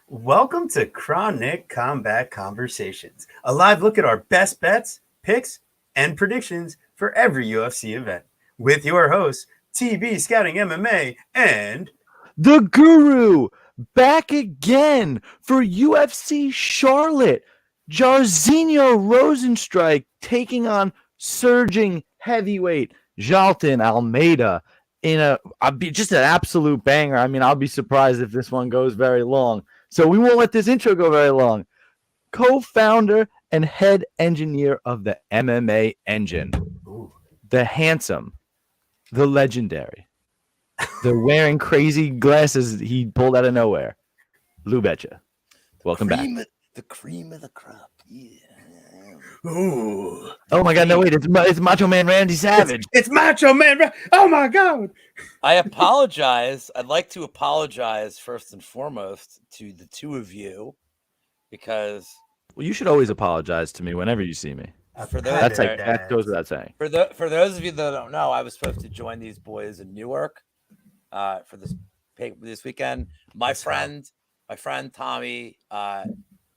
Welcome to Chronic Combat Conversations, a live look at our best bets, picks, and predictions for every UFC event. With your hosts, TB Scouting MMA and The Guru back again for UFC Charlotte. Jairzinho Rozenstruik taking on surging heavyweight Jaltin Almeida in just an absolute banger. I mean, I'll be surprised if this one goes very long. So we won't let this intro go very long. Co-founder and head engineer of the MMA Engine, the handsome, the legendary, the wearing crazy glasses he pulled out of nowhere, Lou Betcha. Welcome back. The cream of the crop. Yeah. ooh, Oh my God! No, wait, it's Macho Man Randy Savage. it's Macho Man. Oh my God! I apologize. I'd like to apologize first and foremost to the two of you because Well, you should always apologize to me whenever you see me. for those That goes without saying. for those of you that don't know, I was supposed to join these boys in Newark for this weekend. My friend Tommy,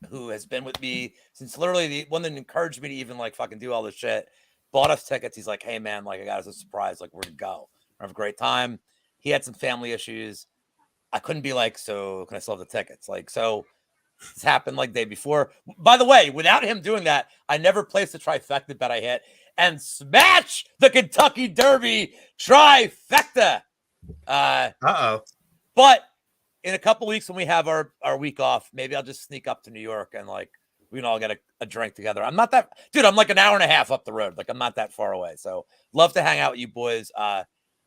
who has been with me since literally the one that encouraged me to even like fucking do all this shit, bought us tickets. He's like, hey man, like I got us a surprise, like we're to go. Have a great time. He had some family issues. I couldn't be like, so can I still have the tickets? Like, so this happened like day before. By the way, without him doing that, I never placed the trifecta bet I hit and smash the Kentucky Derby trifecta. But in a couple weeks when we have our week off, maybe I'll just sneak up to New York and like we can all get a drink together. I'm not that dude. I'm like an hour and a half up the road. Like I'm not that far away. So love to hang out with you boys.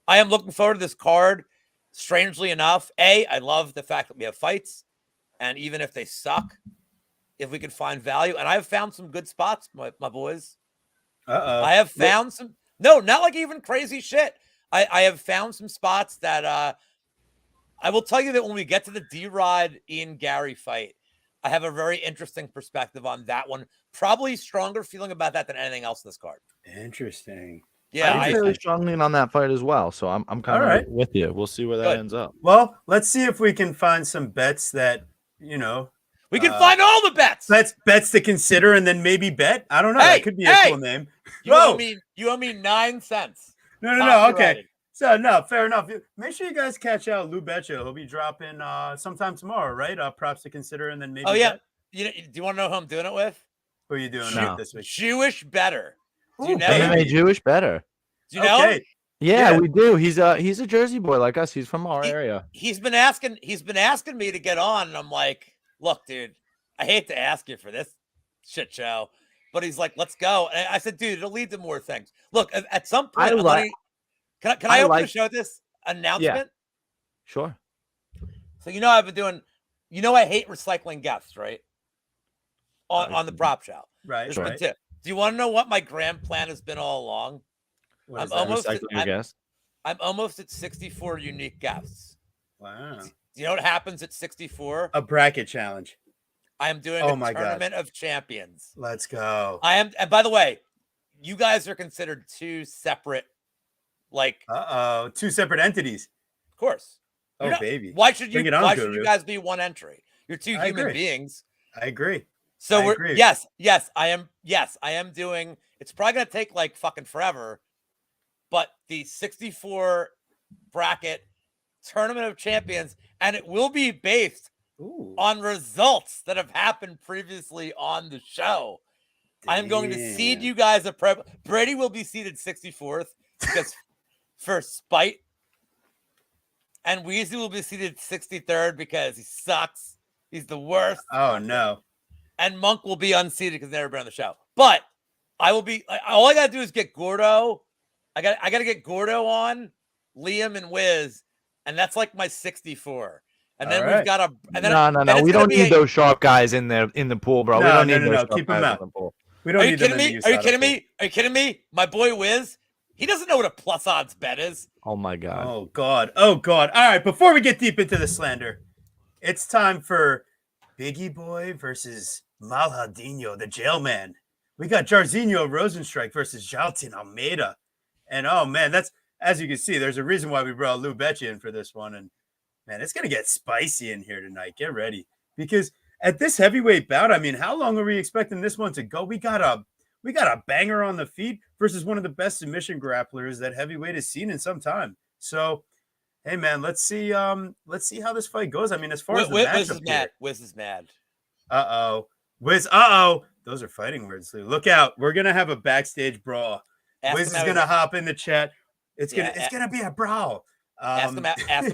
I am looking forward to this card. Strangely enough, I love the fact that we have fights, and even if they suck, if we can find value, and I've found some good spots, my boys. I have found some. No, not like even crazy shit. I have found some spots that I will tell you that when we get to the D-Rod Ian Gary fight, I have a very interesting perspective on that one. Probably stronger feeling about that than anything else in this card. Interesting. Yeah, I really strongly on that fight as well. So I'm kind of right with you. We'll see where that ends up. Well, let's see if we can find some bets that we can find all the bets. Bets to consider, and then maybe bet. I don't know. That could be a cool name. You owe me 9 cents. No. Okay. So no, fair enough. Make sure you guys catch out Lou Betcha. He'll be dropping sometime tomorrow, right? Props to consider, and then maybe. Oh yeah. Do you want to know who I'm doing it with? Who are you doing this week? Jewish Better. Do you know MMA Jewish Better? Do you know? Okay. Yeah, we do. He's a Jersey boy like us. He's from our area. He's been asking me to get on, and I'm like, look, dude, I hate to ask you for this shit show, but he's like, let's go. And I said, dude, it'll lead to more things. Look, at some point, can I open the show with this announcement? Yeah. Sure. So I've been doing. I hate recycling guests, right? On the prop show, right? Right. Do you want to know what my grand plan has been all along? I'm almost at 64 unique guests. Wow. Do you know what happens at 64? A bracket challenge. I am doing a tournament of champions. Let's go. And by the way, you guys are considered two separate, two separate entities. Of course. Baby. Why should you guys be one entry? You're two human beings. I agree. So yes, I am doing. It's probably gonna take like fucking forever. But the 64 bracket tournament of champions, and it will be based on results that have happened previously on the show. Damn. I'm going to seed you guys a prep. Brady will be seated 64th because for spite. And Weezy will be seated 63rd because he sucks. He's the worst. Oh, no. And Monk will be unseated because he's never been on the show. But I will be, all I got to do is get Gordo. I got to get Gordo on, Liam and Wiz, and that's like my 64. And then we've got a. And then no. We don't need those sharp guys in there in the pool, bro. No, we don't need those Keep them out. We don't. Are you kidding me? Are you kidding me? Are you kidding me? My boy Wiz, he doesn't know what a plus odds bet is. Oh my god. Oh god. All right. Before we get deep into the slander, it's time for Biggie Boy versus Malhadinho, the jailman. We got Jairzinho Rozenstruik versus Jaltin Almeida. And oh man, that's, as you can see, there's a reason why we brought Lou Betcha in for this one. And man, it's gonna get spicy in here tonight. Get ready. because at this heavyweight bout, I mean, how long are we expecting this one to go? We got a banger on the feet versus one of the best submission grapplers that heavyweight has seen in some time. So, hey man, let's see how this fight goes. I mean, as far as the matchup here, Wiz is mad. Wiz, those are fighting words. Look out. We're gonna have a backstage brawl. Wiz is gonna hop in the chat. It's gonna be a brawl. Ask him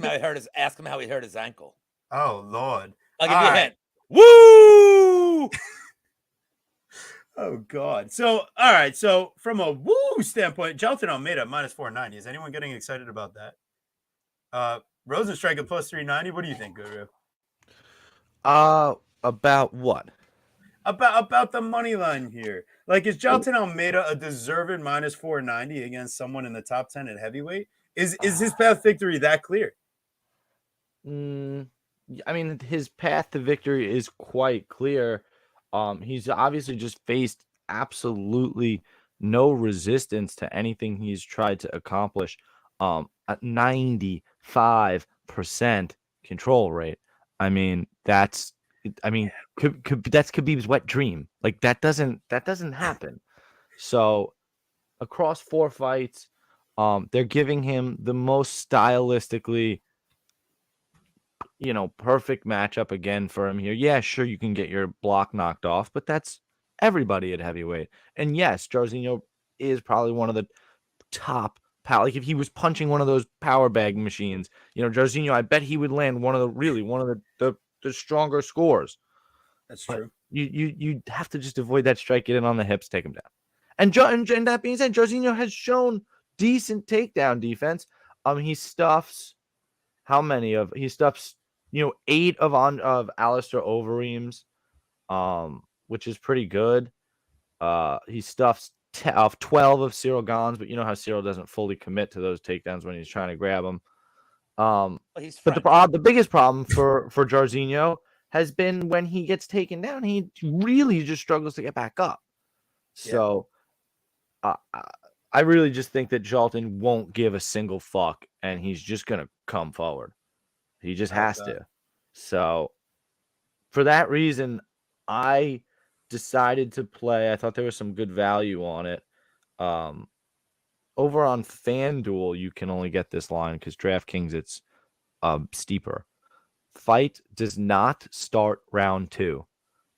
how he hurt his ankle. Oh Lord. I'll give you a hint. Woo! Oh God. So all right. So from a woo standpoint, Jelton Almeida minus 490. Is anyone getting excited about that? Rozenstruik at plus 390. What do you think, Guru? About what? About the money line here. Like, is Jelton Almeida a deserved minus 490 against someone in the top 10 at heavyweight? Is his path victory that clear? I mean, his path to victory is quite clear. He's obviously just faced absolutely no resistance to anything he's tried to accomplish. At 95% control rate. I mean, that's Khabib's wet dream. Like that doesn't happen. So across 4 fights, they're giving him the most stylistically, perfect matchup again for him here. Yeah, sure, you can get your block knocked off, but that's everybody at heavyweight. And yes, Jairzinho is probably one of the top power. Like if he was punching one of those power bag machines, Jairzinho, I bet he would land one of the stronger scores. That's true. You have to just avoid that strike, get it on the hips, take him down. And that being said, Jairzinho has shown decent takedown defense. He stuffs 8 of Alistair Overeem's, which is pretty good. He stuffs 12 of Cyril Gons, but you know how Cyril doesn't fully commit to those takedowns when he's trying to grab them. But the biggest problem for Jairzinho has been when he gets taken down, he really just struggles to get back up. So I really just think that Jalton won't give a single fuck, and he's just going to come forward. He just has to. So for that reason, I decided to play. I thought there was some good value on it. Over on FanDuel, you can only get this line because DraftKings, it's steeper. Fight does not start round 2.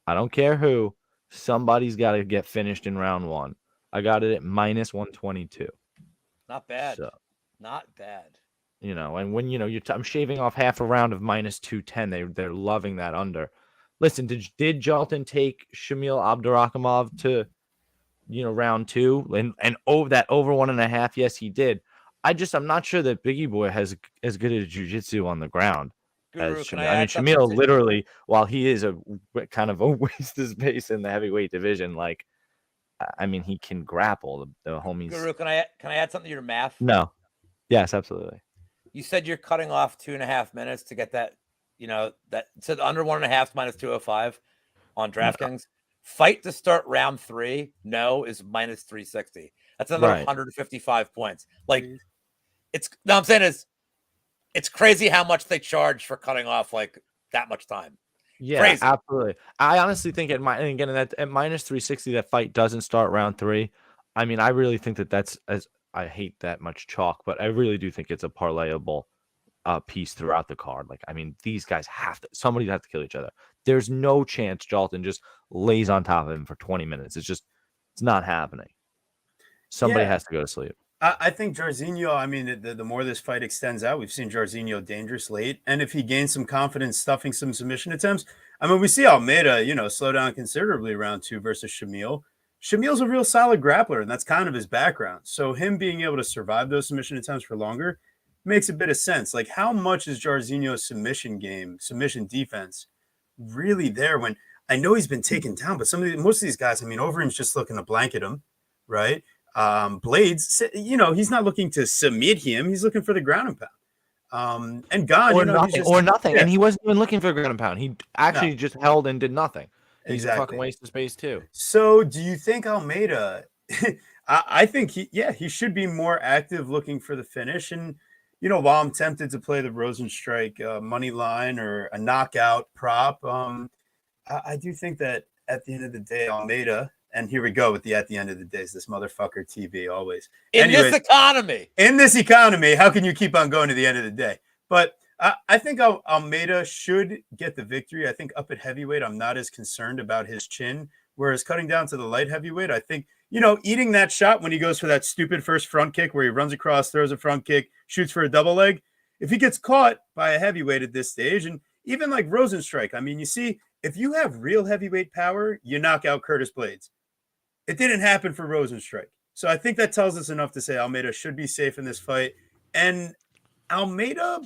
I don't care who. Somebody's got to get finished in round 1. I got it at minus 122. Not bad. So, not bad. And when I'm shaving off half a round of minus 210, they're loving that under. Listen, did Jalton take Shamil Abdurakhimov to round 2 and over that over 1.5? Yes, he did. I'm not sure that Biggie Boy has as good a jiu-jitsu on the ground as Shamil. I mean, Shamil literally, while he is a kind of a waste of space in the heavyweight division, like, I mean, he can grapple the homies. Guru, can I add something to your math? No. Yes, absolutely. You said you're cutting off 2.5 minutes to get that, so the under 1.5 minus 205 on DraftKings. No. Fight to start round 3, is minus 360. That's another 155 points. Like, I'm saying is, it's crazy how much they charge for cutting off like that much time. Yeah, crazy. Absolutely. I honestly think at minus 360, that fight doesn't start round 3. I mean, I really think that's I hate that much chalk, but I really do think it's a parlayable piece throughout the card. Like, I mean, these guys somebody has to kill each other. There's no chance Jalton just lays on top of him for 20 minutes. It's not happening. Somebody has to go to sleep. I think Jairzinho, I mean, the more this fight extends out, we've seen Jairzinho dangerous late. And if he gains some confidence stuffing some submission attempts, I mean, we see Almeida, slow down considerably round 2 versus Shamil. Shamil's a real solid grappler, and that's kind of his background. So him being able to survive those submission attempts for longer makes a bit of sense. Like, how much is Jairzinho's submission defense really there when I know he's been taken down, but most of these guys, I mean, Overeem's just looking to blanket him, right? Blades, he's not looking to submit him. He's looking for the ground and pound. And God, nothing. Yeah. And he wasn't even looking for ground and pound. He actually just held and did nothing. He's a fucking waste of space too. So do you think Almeida, I think he should be more active looking for the finish. And, while I'm tempted to play the Rozenstruik money line or a knockout prop, I do think that at the end of the day, Almeida, and here we go with the at the end of the day, is this motherfucker TV always. This economy. In this economy, how can you keep on going to the end of the day? But I think Almeida should get the victory. I think up at heavyweight, I'm not as concerned about his chin. Whereas cutting down to the light heavyweight, I think, eating that shot when he goes for that stupid first front kick where he runs across, throws a front kick, shoots for a double leg. If he gets caught by a heavyweight at this stage, and even like Rozenstruik, I mean, you see, if you have real heavyweight power, you knock out Curtis Blades. It didn't happen for Rozenstruik. So I think that tells us enough to say Almeida should be safe in this fight. And Almeida,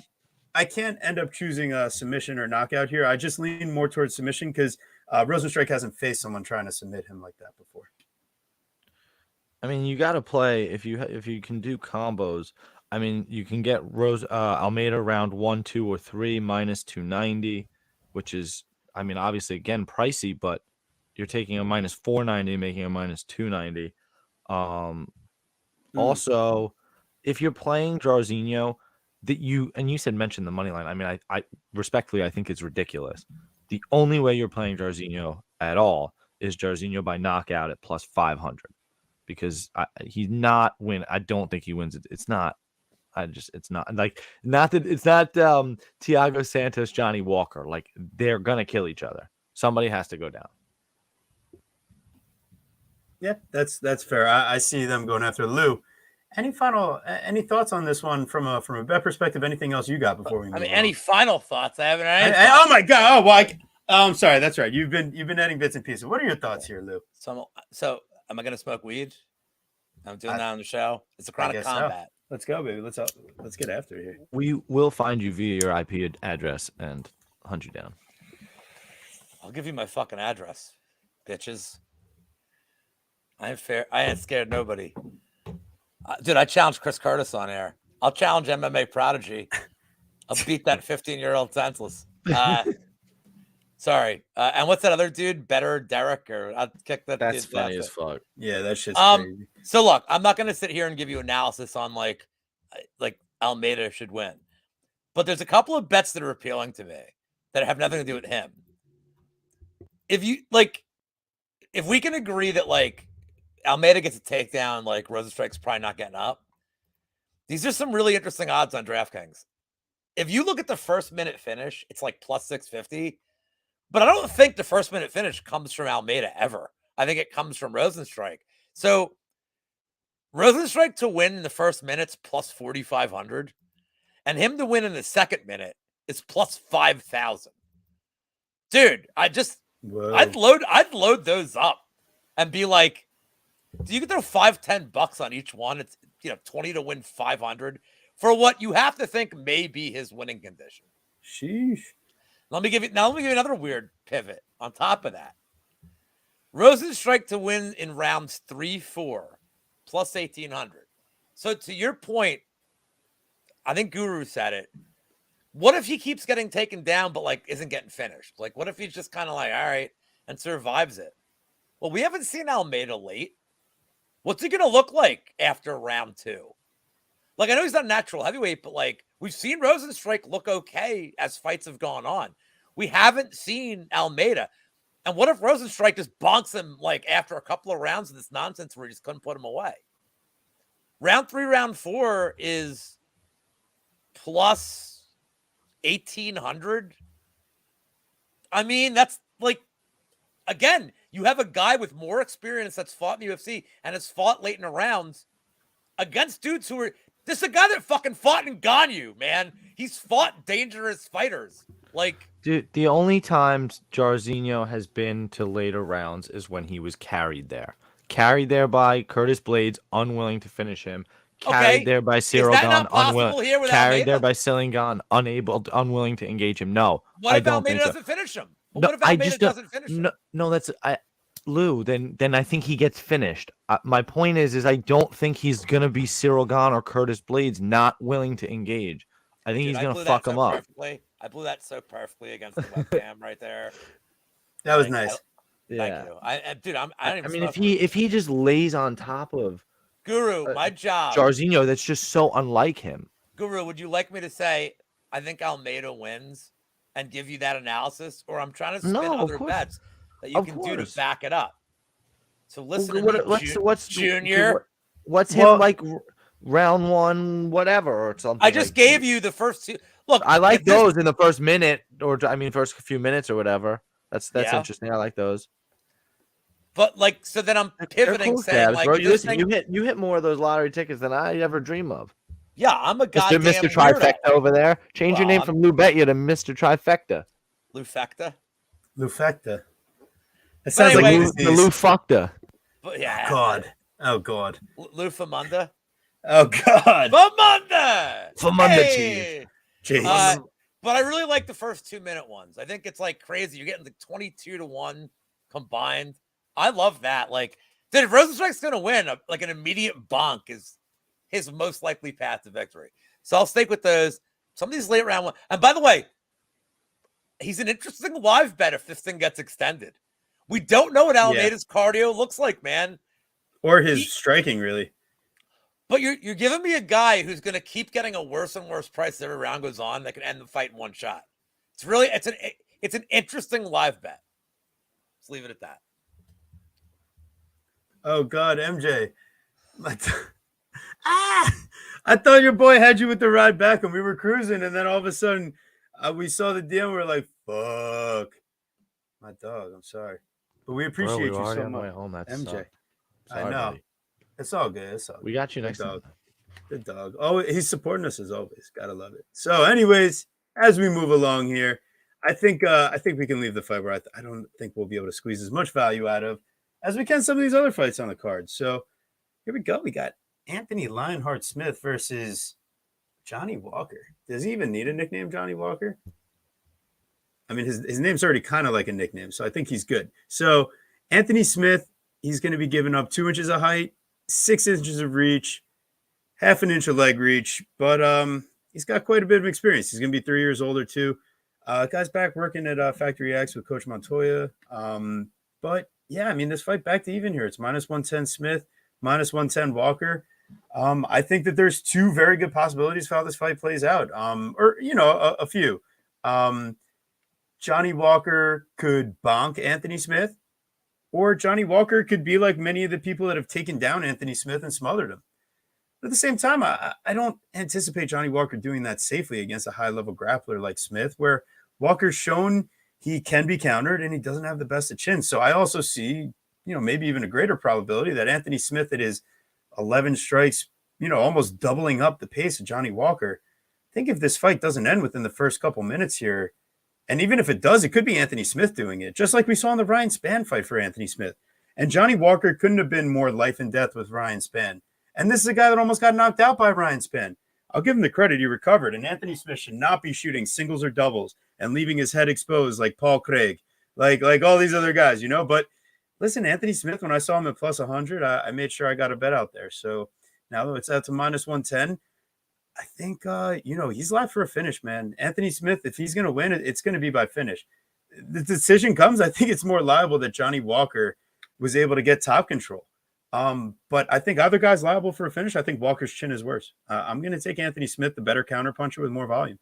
I can't end up choosing a submission or knockout here. I just lean more towards submission because Rozenstruik hasn't faced someone trying to submit him like that before. I mean, you got to play if you can do combos. I mean, you can get Almeida round 1, 2, or 3 minus 290, which is, I mean, obviously again pricey, but you're taking a minus 490, making a minus 290. Also, if you're playing Jairzinho, you said mention the money line. I mean, I respectfully, I think it's ridiculous. The only way you're playing Jairzinho at all is Jairzinho by knockout at plus 500, because he's not win. I don't think he wins it. It's not. It's not like not that it's not Thiago Santos, Johnny Walker. Like they're gonna kill each other. Somebody has to go down. Yeah, that's fair. I see them going after Lou. Any thoughts on this one from a bet perspective? Anything else you got before we move on? Any final thoughts? I haven't heard. Oh my god! Oh, well, I'm sorry. That's right. You've been adding bits and pieces. What are your thoughts here, Lou? So am I gonna smoke weed? I'm doing that on the show. It's a chronic combat. So. Let's go, baby. Let's get after it here. We will find you via your IP address and hunt you down. I'll give you my fucking address, bitches. I ain't fair. I ain't scared nobody. Dude, I challenged Chris Curtis on air. I'll challenge MMA Prodigy. I'll beat that 15-year-old senseless. Sorry. And what's that other dude? Better Derek? Or I'll kick that. That's funny as fuck. Yeah, that shit's crazy. So look, I'm not gonna sit here and give you analysis on like Almeida should win, but there's a couple of bets that are appealing to me that have nothing to do with him. If we can agree that like Almeida gets a takedown, like Rozenstruik's probably not getting up. These are some really interesting odds on DraftKings. If you look at the first minute finish, it's like plus 650. But I don't think the first minute finish comes from Almeida ever. I think it comes from Rozenstruik. So Rozenstruik to win in the first minute's plus 4,500, and him to win in the second minute is plus 5,000. Dude, I'd load those up and be like, you can throw $5-10 on each one. It's 20 to win 500 for what you have to think may be his winning condition. Sheesh. Let me give you another weird pivot on top of that. Rozenstruik to win in rounds 3-4 plus 1,800. So to your point, I think Guru said it. What if he keeps getting taken down, but like isn't getting finished? Like, what if he's just kind of like, all right, and survives it? Well, we haven't seen Almeida late. What's he going to look like after round 2? Like, I know he's not a natural heavyweight, but like we've seen Rozenstruik look okay as fights have gone on. We haven't seen Almeida. And what if Rozenstruik just bonks him like after a couple of rounds of this nonsense where he just couldn't put him away? Round 3, round 4 is plus 1,800. I mean, that's like, again, you have a guy with more experience that's fought in the UFC and has fought late in the rounds against dudes who are. This is a guy that fucking fought in Ganyu, man. He's fought dangerous fighters. Like, dude, the only times Jairzinho has been to later rounds is when he was carried there. Carried there by Curtis Blades, unwilling to finish him. Carried there by Cyril Gane, unwilling. Carried there by Selingan, unwilling to engage him. No, what if Almeida doesn't finish him? What if Almeida doesn't finish him? No, that's Lou. Then I think he gets finished. My point is I don't think he's gonna be Cyril Gane or Curtis Blades not willing to engage. I think he's gonna fuck him up. I blew that so perfectly against the webcam right there. That was nice. Thank you. I mean, if he just lays on top of Guru, my job. Jairzinho, that's just so unlike him. Guru, would you like me to say I think Almeida wins and give you that analysis, or I'm trying to spin No, of other course, bets that you of can do to course. back it up? So Well, listen to me, okay, Junior. what's him Well, like round one, whatever, or something I just like? gave you the first two. Look, I like if this, those in the first minute, or I mean, first few minutes or whatever. That's yeah, interesting. I like those. but like, so then I'm They're pivoting, cool saying stabs, like, bro. if You this listen, thing, you hit more of those lottery tickets than I ever dream of. yeah, I'm a Mr. goddamn weirdo. Trifecta over there. Change your Well, name I'm from Lou Betya to Mr. Trifecta. Lufecta. Lufecta. It But sounds like a anyway, The Lou disease. Fuckta. but Oh yeah, God. Oh God. Lufamunda. Oh God. Famunda. Famunda cheese. Hey. Jeez. But I really like the first 2-minute ones. I think it's like crazy. You're getting the 22-1 combined. I love that. Like, dude, if Rozenstruik's gonna win, like an immediate bonk is his most likely path to victory. So I'll stick with those. Some of these late round ones. And by the way, he's an interesting live bet if this thing gets extended. We don't know what Almeida's cardio looks like, man. Or his striking, really. But you're giving me a guy who's going to keep getting a worse and worse price as every round goes on that can end the fight in one shot. It's an interesting live bet. Let's leave it at that. Oh God, MJ. I thought your boy had you with the ride back, and we were cruising, and then all of a sudden, we saw the deal, and we were like, "Fuck, my dog." I'm sorry, but we appreciate you so much, home. That's MJ. Sorry, I know. buddy. It's all good. It's all good. We got you Good next dog. time. Good dog. Oh, he's supporting us as always. Gotta love it. So, anyways, as we move along here, I think we can leave the fight where I don't think we'll be able to squeeze as much value out of as we can some of these other fights on the card. So here we go. We got Anthony Lionheart Smith versus Johnny Walker. Does he even need a nickname, Johnny Walker? I mean, his name's already kind of like a nickname, so I think he's good. So Anthony Smith, he's going to be giving up 2 inches of height, 6 inches of reach, half an inch of leg reach, but he's got quite a bit of experience. He's going to be 3 years older too. Guy's back working at Factory X with Coach Montoya. But yeah, I mean, this fight back to even here. It's -110 Smith, -110 Walker. I think that there's 2 very good possibilities for how this fight plays out. Or a few. Johnny Walker could bonk Anthony Smith, or Johnny Walker could be like many of the people that have taken down Anthony Smith and smothered him. But at the same time, I don't anticipate Johnny Walker doing that safely against a high-level grappler like Smith, where Walker's shown he can be countered and he doesn't have the best of chins. So I also see, maybe even a greater probability that Anthony Smith at his 11 strikes, almost doubling up the pace of Johnny Walker. I think if this fight doesn't end within the first couple minutes here, and even if it does, it could be Anthony Smith doing it, just like we saw in the Ryan Spann fight for Anthony Smith. And Johnny Walker couldn't have been more life and death with Ryan Spann. And this is a guy that almost got knocked out by Ryan Spann. I'll give him the credit, he recovered. And Anthony Smith should not be shooting singles or doubles and leaving his head exposed like Paul Craig, like all these other guys, But listen, Anthony Smith, when I saw him at +100, I made sure I got a bet out there. So now that it's out to -110, I think, he's live for a finish, man. Anthony Smith, if he's going to win, it's going to be by finish. The decision comes, I think it's more liable that Johnny Walker was able to get top control. But I think either guy's liable for a finish. I think Walker's chin is worse. I'm going to take Anthony Smith, the better counterpuncher with more volume.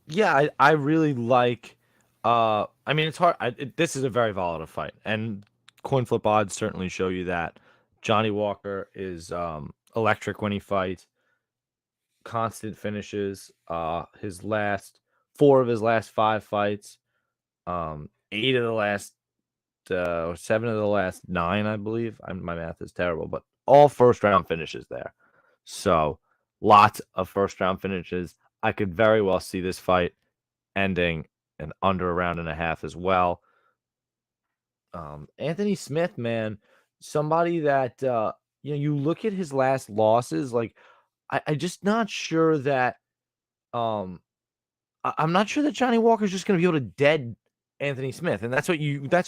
Yeah, I really like. I mean, it's hard. This is a very volatile fight, and coin flip odds certainly show you that. Johnny Walker is electric when he fights. Constant finishes. His last 4 of his last 5 fights. 8 of the last 7 of the last 9, I believe. My math is terrible, but all first round finishes there. So lots of first round finishes. I could very well see this fight ending in under a round and a half as well. Anthony Smith, man, somebody that you look at his last losses, like I just not sure that I'm not sure that Johnny Walker's just going to be able to dead Anthony Smith, and that's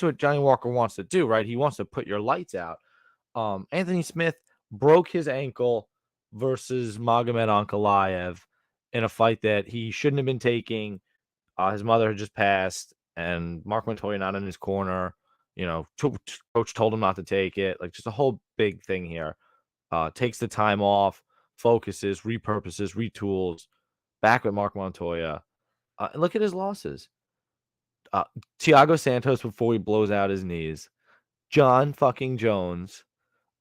what Johnny Walker wants to do, right? He wants to put your lights out. Anthony Smith broke his ankle versus Magomed Ankalaev in a fight that he shouldn't have been taking. His mother had just passed, and Mark Montoya not in his corner. Coach told him not to take it. Like, just a whole big thing here. Takes the time off, focuses, repurposes, retools, back with Mark Montoya. And look at his losses. Thiago Santos before he blows out his knees. John fucking Jones.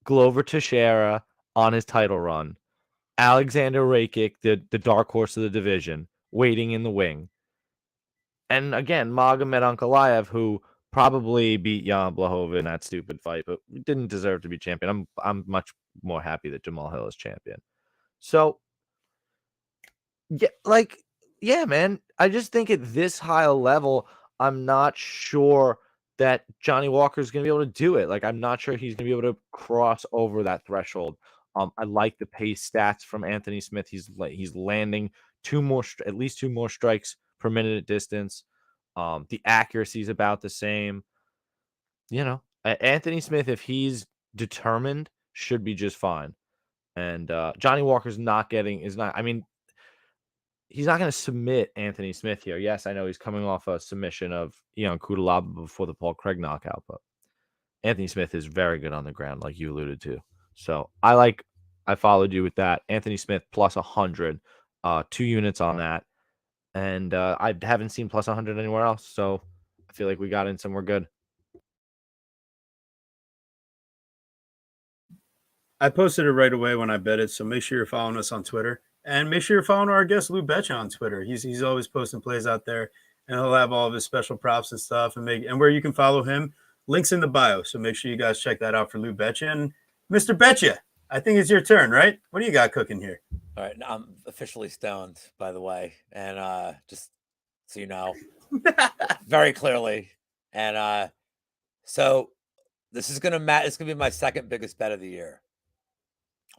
Glover Teixeira on his title run. Alexander Rakic, the dark horse of the division, waiting in the wing. And again, Magomed Ankalaev, who probably beat Jan Blachowicz in that stupid fight, but didn't deserve to be champion. I'm much more happy that Jamal Hill is champion. So, yeah, man. I just think at this high level, I'm not sure that Johnny Walker is going to be able to do it. Like, I'm not sure he's going to be able to cross over that threshold. I like the pace stats from Anthony Smith. He's landing at least two more strikes per minute at distance. The accuracy is about the same. Anthony Smith, if he's determined, should be just fine. And Johnny Walker's he's not going to submit Anthony Smith here. Yes, I know he's coming off a submission of Kudalaba before the Paul Craig knockout, but Anthony Smith is very good on the ground, like you alluded to. So I followed you with that. Anthony Smith plus 100, 2 units on that. And I haven't seen plus 100 anywhere else. So I feel like we got in somewhere good. I posted it right away when I bet it. So make sure you're following us on Twitter. And make sure you're following our guest Lou Betcha on Twitter. He's always posting plays out there, and he'll have all of his special props and stuff. And where you can follow him, links in the bio. So make sure you guys check that out for Lou Betcha. And Mr. Betcha, I think it's your turn, right? What do you got cooking here? All right, I'm officially stoned, by the way, and just so you know, very clearly. And so this is it's gonna be my second biggest bet of the year.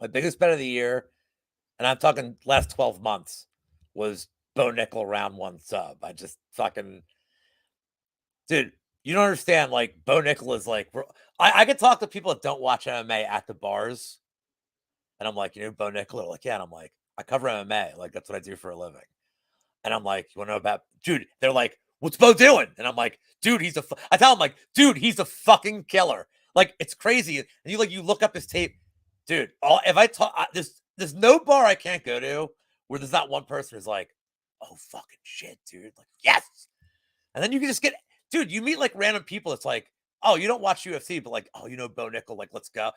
My biggest bet of the year. And I'm talking last 12 months was Bo Nickel round 1 sub. I just fucking, dude, you don't understand. Like, Bo Nickel is like, I can talk to people that don't watch MMA at the bars. And I'm like, Bo Nickel? They're like, yeah. And I'm like, I cover MMA. Like, that's what I do for a living. And I'm like, you want to know about, dude? They're like, what's Bo doing? And I'm like, dude, I tell them, like, dude, he's a fucking killer. Like, it's crazy. And you look up his tape, dude. If I talk, there's no bar I can't go to where there's not one person who's like, oh, fucking shit, dude. Like, yes. And then you can just get, dude, you meet like random people. It's like, oh, you don't watch UFC, but like, oh, Bo Nickel, like, let's go.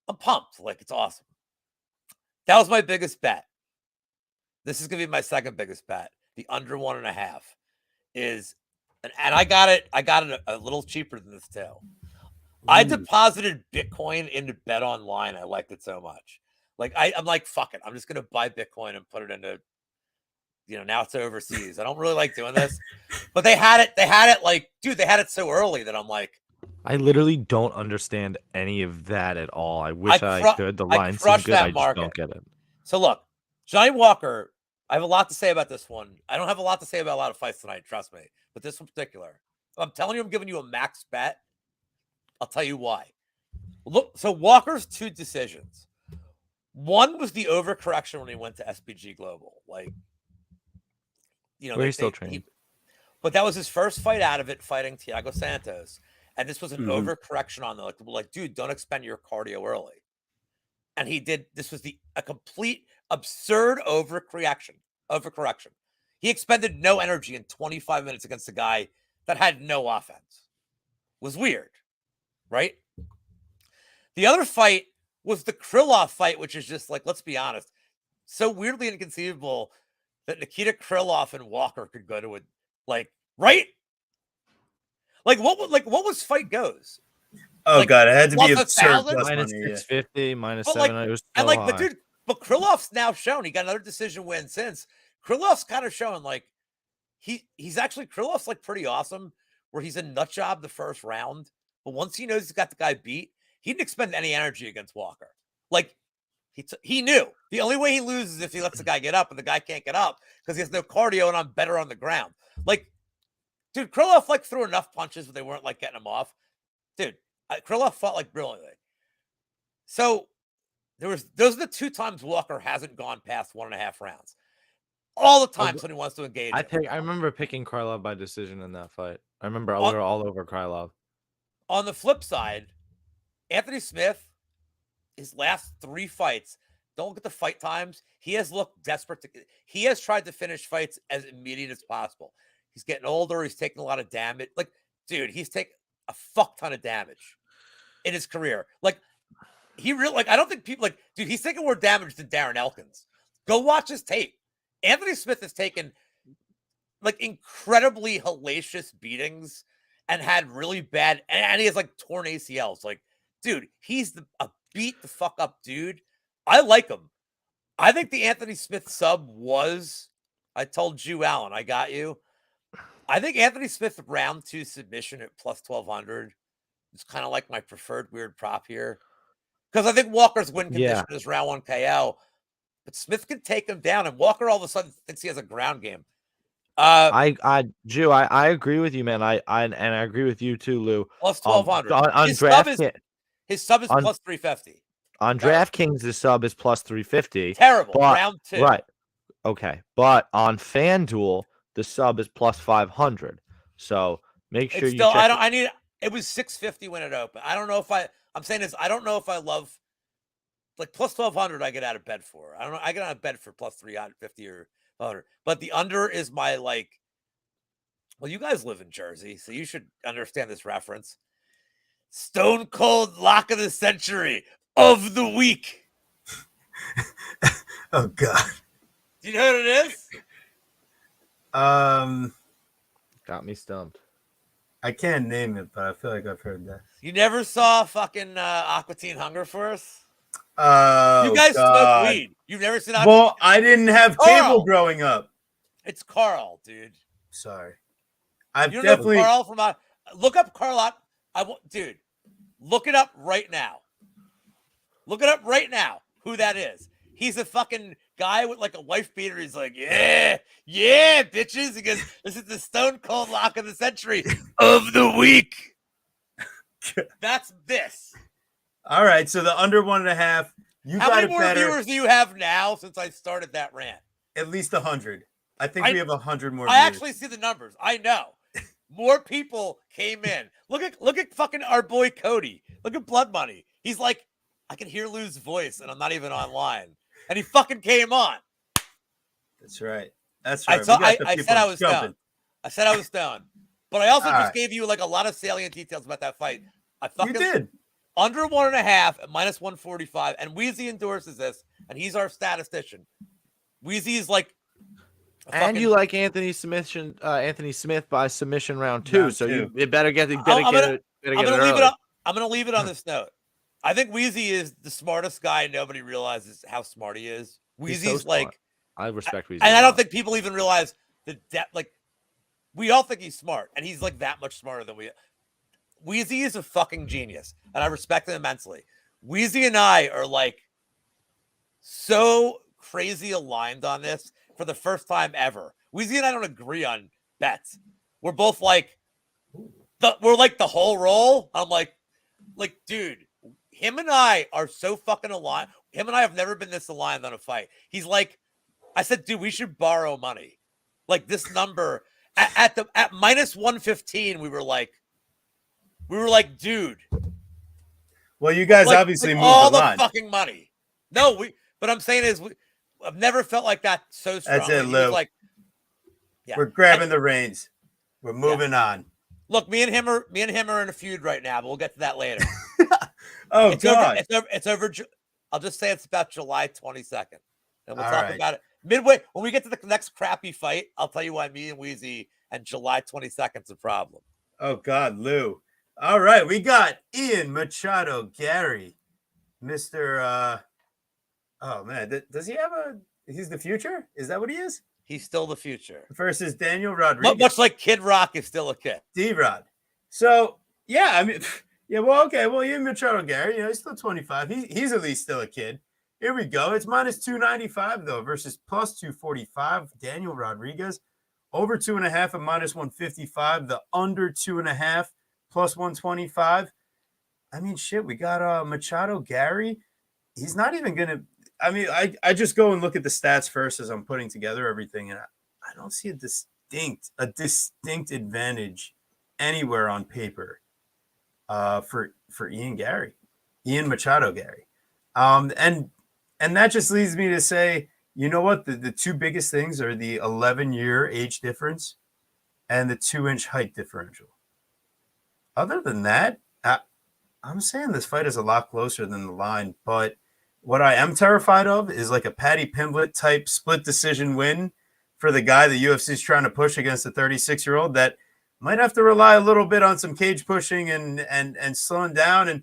I'm pumped. Like, it's awesome. That was my biggest bet. This is going to be my second biggest bet. The under 1.5 is, and I got it a little cheaper than this too. I deposited Bitcoin into Bet Online. I liked it so much. Like, I'm like, fuck it. I'm just going to buy Bitcoin and put it into, now it's overseas. I don't really like doing this, but they had it like, dude, they had it so early that I'm like, I literally don't understand any of that at all. I wish I could. The line seems good. I just don't get it. So look, Johnny Walker, I have a lot to say about this one. I don't have a lot to say about a lot of fights tonight, trust me. But this one in particular, I'm telling you, I'm giving you a max bet. I'll tell you why. Look, so Walker's 2 decisions. One was the overcorrection when he went to SBG Global. Like, he's still training. But that was his first fight out of it, fighting Thiago Santos. And this was an overcorrection on the like, dude, don't expend your cardio early. And he did. This was a complete absurd overcorrection. He expended no energy in 25 minutes against a guy that had no offense. It was weird, right? The other fight was the Krylov fight, which is just like, let's be honest, so weirdly inconceivable that Nikita Krylov and Walker could go to it, like, right? Like, what was fight goes? Oh, like, God, it had to be absurd. Minus 650, minus 700. It was so high. But dude, but Krylov's now shown he got another decision win since. Krylov's kind of shown like Krylov's like pretty awesome, where he's a nut job the first round, but once he knows he's got the guy beat, he didn't expend any energy against Walker. Like, he knew the only way he loses is if he lets the guy get up, and the guy can't get up because he has no cardio, and I'm better on the ground. Like, dude, Krylov like threw enough punches, but they weren't like getting him off. Dude, Krylov fought like brilliantly. So those are the 2 times Walker hasn't gone past 1.5 rounds. All the times when he wants to engage. I remember picking Krylov by decision in that fight. I remember we were all over Krylov. On the flip side, Anthony Smith, his last 3 fights, don't look at the fight times. He has looked desperate. He has tried to finish fights as immediate as possible. He's getting older. He's taking a lot of damage. Like, dude, he's taken a fuck ton of damage in his career. Like, he really, like, I don't think people, like, dude, he's taking more damage than Darren Elkins. Go watch his tape. Anthony Smith has taken, like, incredibly hellacious beatings and had really bad, and he has, like, torn ACLs. Like, dude, he's a beat the fuck up dude. I like him. I think the Anthony Smith sub was, I told Jew Allen, I got you. I think Anthony Smith round 2 submission at plus 1200 is kind of like my preferred weird prop here. Because I think Walker's win condition is round 1 KO, but Smith can take him down, and Walker all of a sudden thinks he has a ground game. I agree with you, man. I agree with you too, Lou. Plus 1200. On his sub is plus 350. On DraftKings, the sub is plus 350. Terrible. Round 2. Right. Okay. But on FanDuel, the sub is plus 500. So make sure you check. It was 650 when it opened. I don't know if I'm saying this, I don't know if I love, like, plus 1200 I get out of bed for. I don't know. I get out of bed for plus 350 or 100. But the under is my, like, well, you guys live in Jersey, so you should understand this reference. Stone Cold Lock of the Century of the Week. Oh, God. Do you know what it is? Got me stumped. I can't name it, but I feel like I've heard that. You never saw fucking Aqua Teen Hunger Force? Oh, you guys God. smoke weed. You've never seen Aqua Well, I didn't have cable growing up. It's Carl, dude. Sorry. I've you definitely... know Carl from look up Carl. Dude, look it up right now. Look it up right now. Who that is? He's a fucking guy with, like, a wife beater. He's like, yeah, bitches. He goes, this is the Stone Cold Lock of the Century of the Week. That's this. All right, so the under 1.5. How many more viewers do you have now since I started that rant? At least 100. I think we have 100 more. I actually see the numbers. I know. More people came in. Look at fucking our boy Cody. Look at Blood Money. He's like, I can hear Lou's voice, and I'm not even online. And he fucking came on. That's right. That's right. I said I was stoned. I said I was stoned. But I also just gave you, like, a lot of salient details about that fight. You did. Under 1.5 at minus 145. And Wheezy endorses this, and he's our statistician. Wheezy is like, and you like Anthony Smith by submission round 2. So you better get it. I'm gonna leave it on this note. I think Wheezy is the smartest guy. Nobody realizes how smart he is. Wheezy's so like, I respect Wheezy, and I don't think people even realize the depth. Like, we all think he's smart, and he's, like, that much smarter than we. Wheezy is a fucking genius, and I respect him immensely. Wheezy and I are, like, so crazy aligned on this for the first time ever. Wheezy and I don't agree on bets. We're both like, we're like the whole roll. I'm like, dude. Him and I are so fucking aligned. Him and I have never been this aligned on a fight. He's like, I said, dude, we should borrow money. Like, this number at minus 115, we were like, dude. Well, you guys obviously moved all the line. Fucking money. No, but I'm saying is, I've never felt like that so strong. That's it, Lou. Like, we're grabbing the reins. We're moving on. Look, me and him are in a feud right now, but we'll get to that later. Oh, God. It's over. I'll just say it's about July 22nd. And we'll talk about it midway. When we get to the next crappy fight, I'll tell you why me and Wheezy and July 22nd is a problem. Oh, God, Lou. All right. We got Ian Machado Gary. Mr. Oh, man. Does he have he's the future? Is that what he is? He's still the future. Versus Daniel Rodriguez. Much like Kid Rock is still a kid. D-Rod. So, yeah, I mean... Yeah, well, okay. Well, Ian Machado Gary, he's still 25. He's at least still a kid. Here we go. It's minus 295, though, versus plus 245. Daniel Rodriguez. Over 2.5 at minus 155. The under 2.5 plus 125. I mean, shit, we got Machado Gary. He's not even going to – I mean, I just go and look at the stats first as I'm putting together everything, and I don't see a distinct advantage anywhere on paper. For Ian Machado Gary. And And that just leads me to say, you know what? The two biggest things are the 11-year age difference and the 2-inch height differential. Other than that, I'm saying this fight is a lot closer than the line. But what I am terrified of is like a Paddy Pimblett type split decision win for the guy the UFC is trying to push against a 36-year-old that might have to rely a little bit on some cage pushing and slowing down and,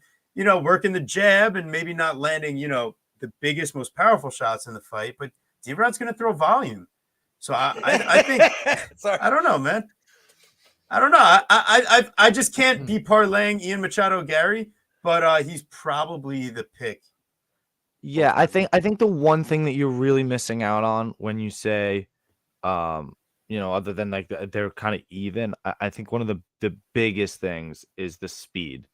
working the jab and maybe not landing, the biggest, most powerful shots in the fight. But D-Rod's going to throw volume. So I think, I don't know, man. I don't know. I just can't be parlaying Ian Machado Gary, but he's probably the pick. Yeah, I think the one thing that you're really missing out on when you say, other than like they're kind of even, I think one of the biggest things is the speed.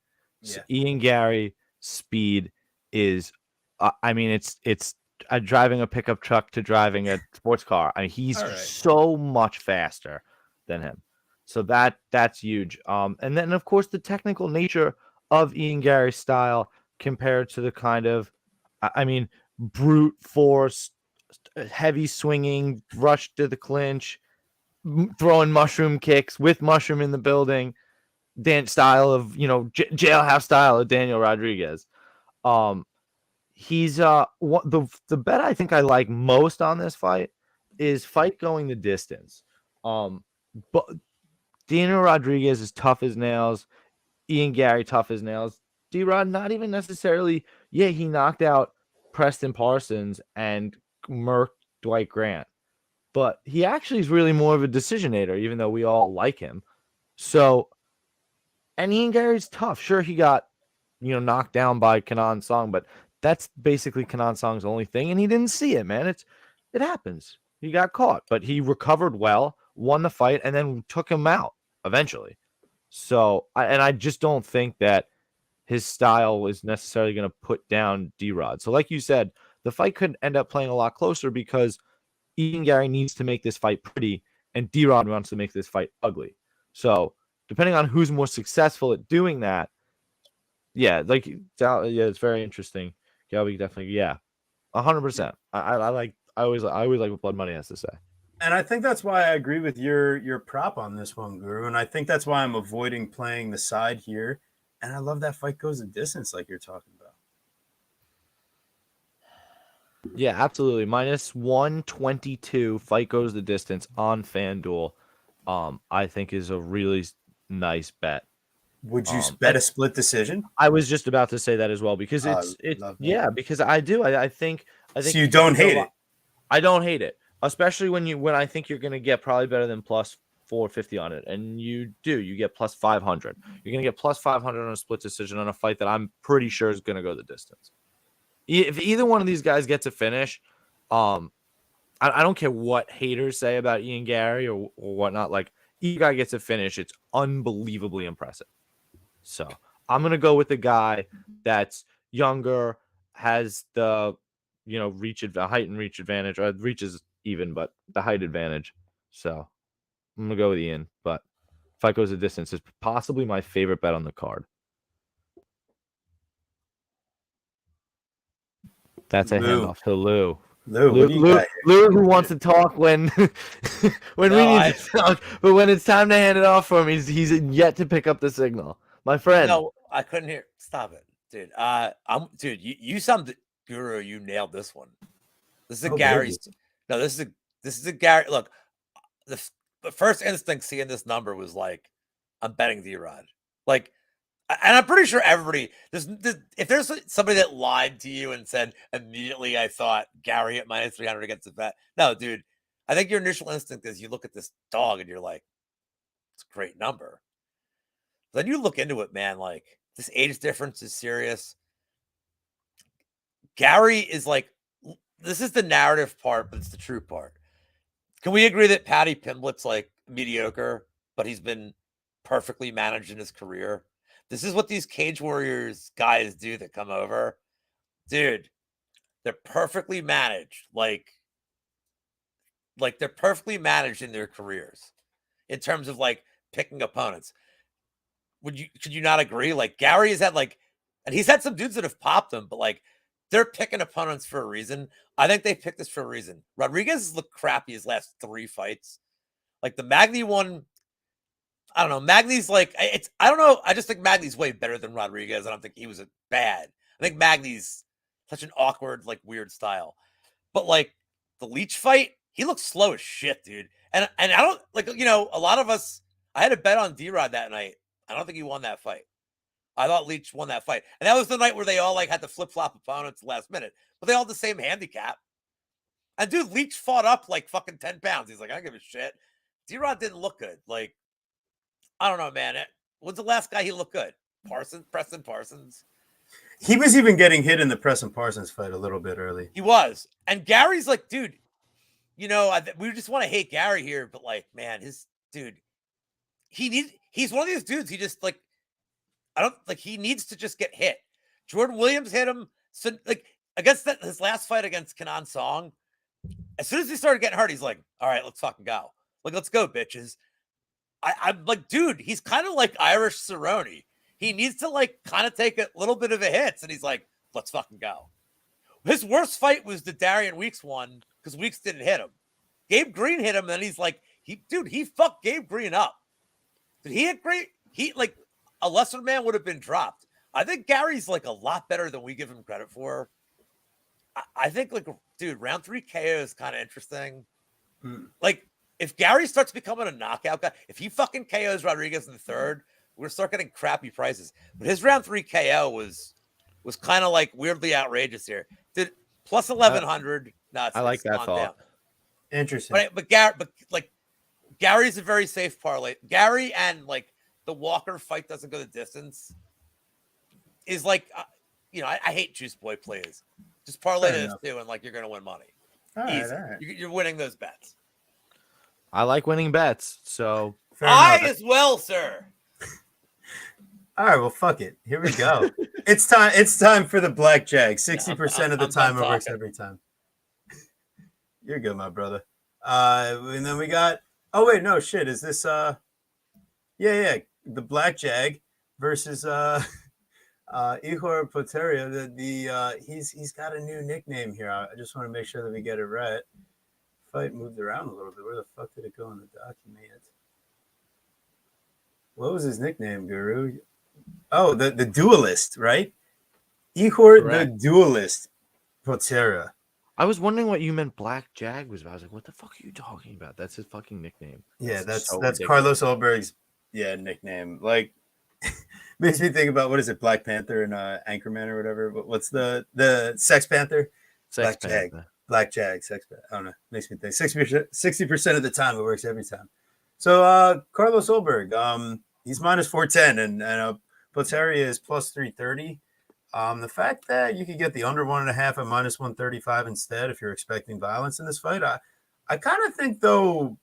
So Ian Gary speed is, it's driving a pickup truck to driving a sports car. I mean, he's so much faster than him. So that's huge. And then of course the technical nature of Ian Gary's style compared to the kind of, brute force, heavy swinging, rush to the clinch, throwing mushroom kicks with mushroom in the building, style of, jailhouse style of Daniel Rodriguez. He's the bet I think I like most on this fight is fight going the distance. But Daniel Rodriguez is tough as nails. Ian Gary tough as nails. D-Rod not even necessarily. Yeah, he knocked out Preston Parsons and murked Dwight Grant, but he actually is really more of a decisionator, even though we all like him. So, and Ian Gary's tough. Sure, he got knocked down by Kenan Song, but that's basically Kenan Song's only thing, and he didn't see it, man. It happens. He got caught, but he recovered well, won the fight, and then took him out eventually. So, I just don't think that his style is necessarily going to put down D-Rod. So like you said, the fight could end up playing a lot closer because Ian Gary needs to make this fight pretty and D-Rod wants to make this fight ugly. So depending on who's more successful at doing that, it's very interesting. Galby definitely, 100%. I always like what Blood Money has to say. And I think that's why I agree with your prop on this one, Guru. And I think that's why I'm avoiding playing the side here. And I love that fight goes the distance like you're talking about. Yeah, absolutely. -122 fight goes the distance on FanDuel. I think is a really nice bet. Would you bet a split decision? I was just about to say that as well because because I do. I think so you don't hate it. I don't hate it, especially when I think you're going to get probably better than plus 450 on it, and you get plus 500. You're going to get plus 500 on a split decision on a fight that I'm pretty sure is going to go the distance. If either one of these guys gets a finish, I don't care what haters say about Ian Gary or whatnot. Like, either guy gets a finish, it's unbelievably impressive. So I'm going to go with the guy that's younger, has the height and reach advantage. Or reach is even, but the height advantage. So I'm going to go with Ian, but fight goes the distance is possibly my favorite bet on the card. That's a handoff to Lou. Lou, who wants to talk when we need to talk, but when it's time to hand it off for him, he's yet to pick up the signal. My friend. No, I couldn't hear. Stop it, dude. You sound Guru. You nailed this one. This is a Gary's. No, this is a Gary. Look, the first instinct seeing this number was like, I'm betting D-Rod. Like, and I'm pretty sure everybody. If there's somebody that lied to you and said immediately, I thought Gary at -300 against the bet. No, dude. I think your initial instinct is you look at this dog and you're like, it's a great number. Then you look into it, man. Like, this age difference is serious. Gary is like, this is the narrative part, but it's the true part. Can we agree that Paddy Pimblett's like mediocre, but he's been perfectly managed in his career? This is what these Cage Warriors guys do that come over. Dude, they're perfectly managed. Like they're perfectly managed in their careers in terms of like picking opponents. Could you not agree? Like, Gary is at like, and he's had some dudes that have popped him, but like they're picking opponents for a reason. I think they picked this for a reason. Rodriguez has looked crappy his last 3 fights. Like the Magny one, I don't know. Magny's like I don't know. I just think Magny's way better than Rodriguez. I don't think he was bad. I think Magny's such an awkward, like weird style. But like the Leach fight, he looks slow as shit, dude. And I don't like, a lot of us. I had a bet on D-Rod that night. I don't think he won that fight. I thought Leach won that fight, and that was the night where they all like had to flip flop opponents last minute, but they all had the same handicap. And dude, Leach fought up like fucking 10 pounds. He's like, I don't give a shit. D-Rod didn't look good. Like, I don't know, man. When's the last guy he looked good? Preston Parsons. He was even getting hit in the Preston Parsons fight a little bit early. He was. And Gary's like, dude, we just want to hate Gary here, but like, man, he's one of these dudes. He just like, he needs to just get hit. Jordan Williams hit him. So like against his last fight against Kenan Song, as soon as he started getting hurt, he's like, all right, let's fucking go. Like, let's go, bitches. I'm like, dude, he's kind of like Irish Cerrone. He needs to like kind of take a little bit of a hits, and he's like, let's fucking go. His worst fight was the Darian Weeks one because Weeks didn't hit him. Gabe Green hit him, and then he's like, he fucked Gabe Green up. Did he hit great? A lesser man would have been dropped. I think Gary's like a lot better than we give him credit for. I think like, dude, round 3 KO is kind of interesting. Like, if Gary starts becoming a knockout guy, if he fucking KOs Rodriguez in the 3rd, we're gonna start getting crappy prices. But his round 3 KO was kind of like weirdly outrageous here. Did plus 1100. I like that thought. Down. Interesting. But Gary's a very safe parlay. Gary and like the Walker fight doesn't go the distance is like, I hate Juice Boy plays. Just parlay this too, and like you're gonna win money. All right. You're winning those bets. I like winning bets, so as well, sir. All right, well, fuck it. Here we go. It's time for the blackjack. 60% of the time it works every time. You're good, my brother. And then we got. Oh wait, no shit. Is this the blackjack versus Ihor Poteria. He's got a new nickname here. I just want to make sure that we get it right. Fight moved around a little bit. Where the fuck did it go in the document? What was his nickname, Guru? Oh, the duelist, right? Ihor the duelist Poteria. I was wondering what you meant Black Jag was about. I was like, what the fuck are you talking about? That's his fucking nickname. Yeah, that's Carlos Olberg's nickname. Like, makes me think about, what is it, Black Panther and Anchorman or whatever. What's the Sex Panther? Black Jag, Sex Panther. I don't know. Makes me think 60% of the time it works every time. So Carlos Olberg, he's minus 410, and Poteria is plus 330. The fact that you could get the under 1.5 at minus 135 instead, if you're expecting violence in this fight, I kind of think, though,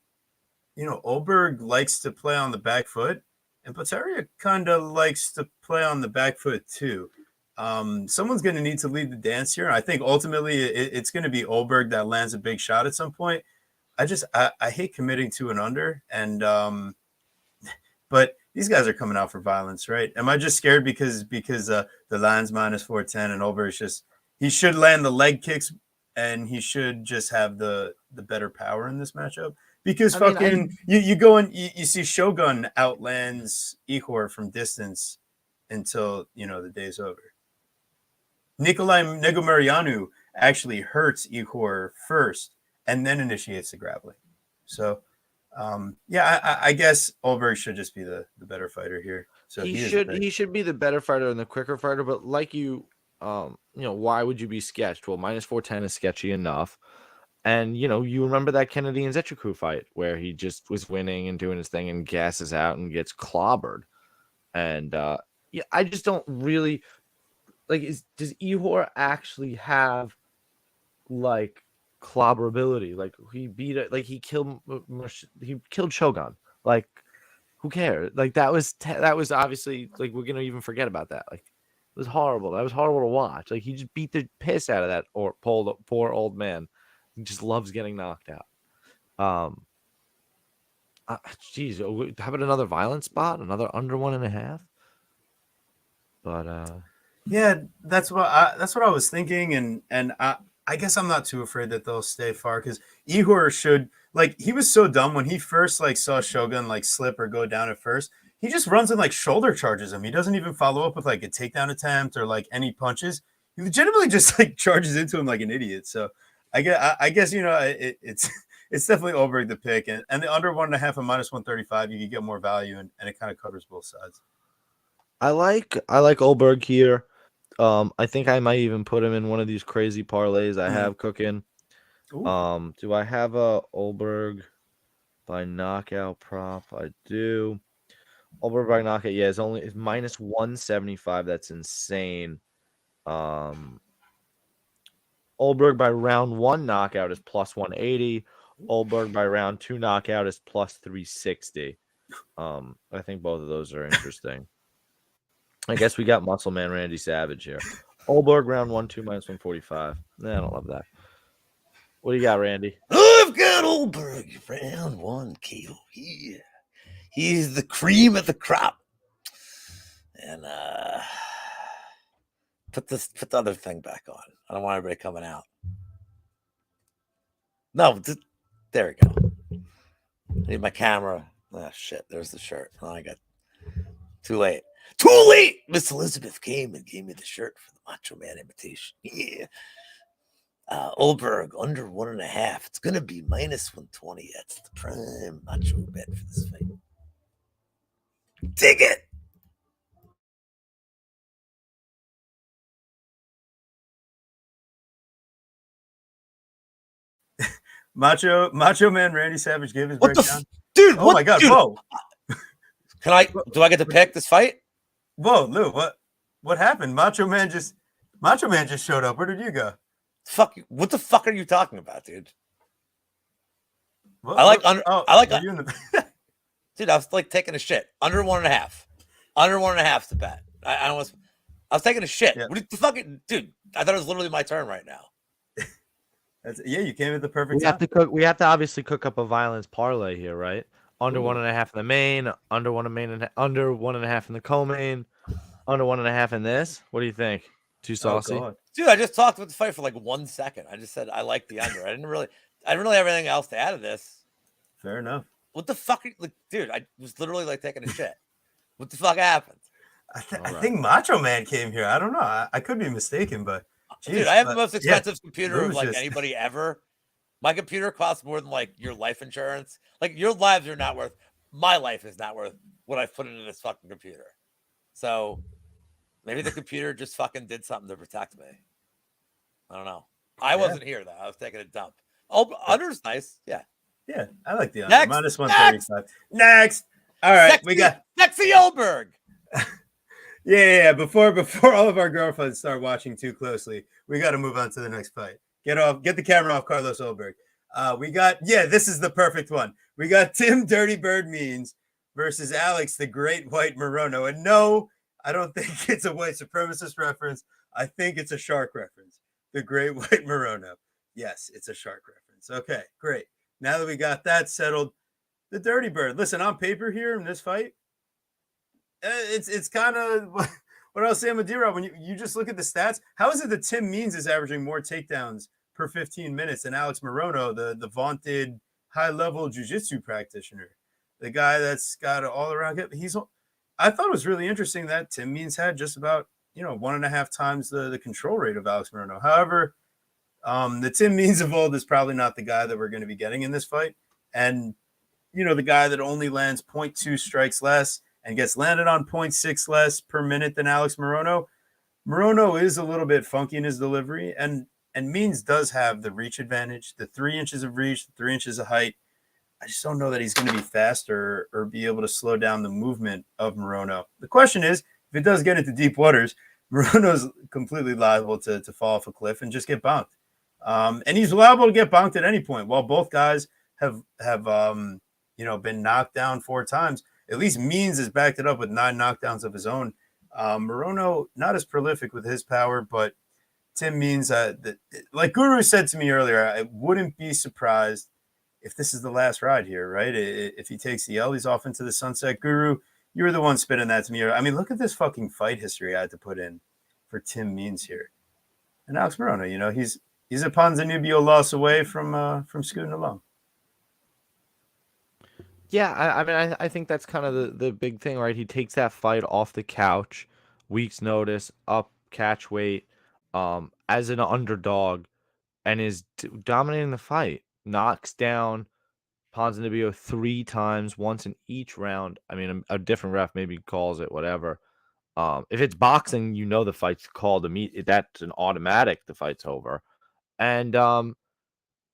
Olberg likes to play on the back foot, and Poteria kind of likes to play on the back foot too. Someone's going to need to lead the dance here. I think ultimately it's going to be Olberg that lands a big shot at some point. I hate committing to an under, and but these guys are coming out for violence, right? Am I just scared because the line's minus 410 and Olberg's he should land the leg kicks and he should just have the better power in this matchup? Because you go and you see Shogun outlands Ihor from distance until the day's over. Nikolai Negumereanu actually hurts Ihor first and then initiates the grappling. So I guess Olberg should just be the better fighter here. So he should be the better fighter and the quicker fighter. But like why would you be sketched? Well, minus 410 is sketchy enough. And, you remember that Kennedy and Zetriku fight where he just was winning and doing his thing and gasses out and gets clobbered. And, I just don't really does Ihor actually have clobberability? Like he beat it, he killed Shogun. Like, who cares? Like that was obviously we're going to even forget about that. Like, it was horrible. That was horrible to watch. Like, he just beat the piss out of that poor old man. He just loves getting knocked out. Geez, how about another violent spot? Another under 1.5? But Yeah, that's what I was thinking, and I guess I'm not too afraid that they'll stay far because Ihor should like he was so dumb when he first like saw Shogun like slip or go down at first. He just runs and like shoulder charges him. He doesn't even follow up with like a takedown attempt or like any punches. He legitimately just like charges into him like an idiot. So I guess it's it's definitely Ulberg the pick, and the under 1.5 and -135 you could get more value and it kind of covers both sides. I like Olberg here. I think I might even put him in one of these crazy parlays I have cooking. Ooh. Do I have a Olberg by knockout prop? I do. Olberg by knockout, yeah, it's -175. That's insane. Olberg by round 1 knockout is +180. Olberg by round 2 knockout is +360. I think both of those are interesting. I guess we got Muscle Man Randy Savage here. Olberg round 1-2 -145. Nah, I don't love that. What do you got, Randy? I've got Oldberg round 1 KO here. He's the cream of the crop. And put the other thing back on. I don't want everybody coming out. No, there we go. I need my camera. Oh shit, there's the shirt. Oh, I got too late. Too late! Miss Elizabeth came and gave me the shirt for the Macho Man imitation. Yeah. Olberg under 1.5. It's gonna be -120. That's the prime macho bet for this fight. Dig it. Macho Man Randy Savage gave his What breakdown. dude? Oh What? my god! Dude, Whoa! do I get to pick this fight? Whoa, Lou! What happened? Macho Man just showed up. Where did you go? Fuck you. What the fuck are you talking about, dude? What, I like what- under. oh, I like. were you in the? Dude, I was like taking a shit. Under 1.5. Under 1.5 is the bet. I was taking a shit. Yeah. What the fuck, dude? I thought it was literally my turn right now. Yeah, you came at the perfect We have time. to cook. We have to obviously cook up a violence parlay here, right? Under Ooh. 1.5 in the main, under 1.5 in the co-main, under 1.5 in this. What do you think? Too Oh saucy? god! Dude, I just talked about the fight for like 1 second. I just said I like the under. I didn't really have anything else to add to this. Fair enough. What the fuck? Like, dude, I was literally like taking a shit. What the fuck happened? I think Macho Man came here. I don't know. I could be mistaken, but Dude, geez, I have the most yeah, expensive computer Lou of was like just anybody ever. My computer costs more than like your life insurance. Like your lives are not worth. My life is not worth what I've put into this fucking computer. So maybe the computer just fucking did something to protect me. I don't know. I wasn't here though. I was taking a dump. Oh, under's nice. Yeah. yeah. I like the under Next. -135. Next. All right, we got Sexy Oldberg. yeah. Before all of our girlfriends start watching too closely, we got to move on to the next fight. Get the camera off Carlos Ulberg. This is the perfect one. We got Tim Dirty Bird Means versus Alex the Great White Morono. And no, I don't think it's a white supremacist reference. I think it's a shark reference. The Great White Morono. Yes, it's a shark reference. Okay, great. Now that we got that settled, the Dirty Bird. Listen, on paper here in this fight, it's kind of what I was saying with D-Rob. When you just look at the stats, how is it that Tim Means is averaging more takedowns per 15 minutes than Alex Morono, the vaunted high-level jiu-jitsu practitioner, the guy that's got an all-around hip? I thought it was really interesting that Tim Means had just about 1.5 times the control rate of Alex Morono. However, the Tim Means of old is probably not the guy that we're going to be getting in this fight, and the guy that only lands 0.2 strikes less and gets landed on 0.6 less per minute than Alex Morono. Morono is a little bit funky in his delivery, and Means does have the reach advantage, the 3 inches of reach, the 3 inches of height. I just don't know that he's going to be faster or be able to slow down the movement of Morono. The question is, if it does get into deep waters, Morono's completely liable to fall off a cliff and just get bonked. And he's liable to get bonked at any point. While both guys have been knocked down 4 times, at least Means has backed it up with 9 knockdowns of his own. Morono, not as prolific with his power, but Tim Means, like Guru said to me earlier, I wouldn't be surprised if this is the last ride here, right? If he takes the L, he's off into the sunset. Guru, you were the one spitting that to me. I mean, look at this fucking fight history I had to put in. for Tim Means here. And Alex Morono, you know, he's a Ponzinibbio loss away from scooting along. Yeah, I mean, I think that's kind of the big thing, right? He takes that fight off the couch, week's notice, up catch weight, as an underdog, and is dominating the fight. Knocks down Ponzinibbio 3 times, once in each round. I mean, a different ref maybe calls it, whatever. If it's boxing, you know the fight's called. That's an automatic. The fight's over, and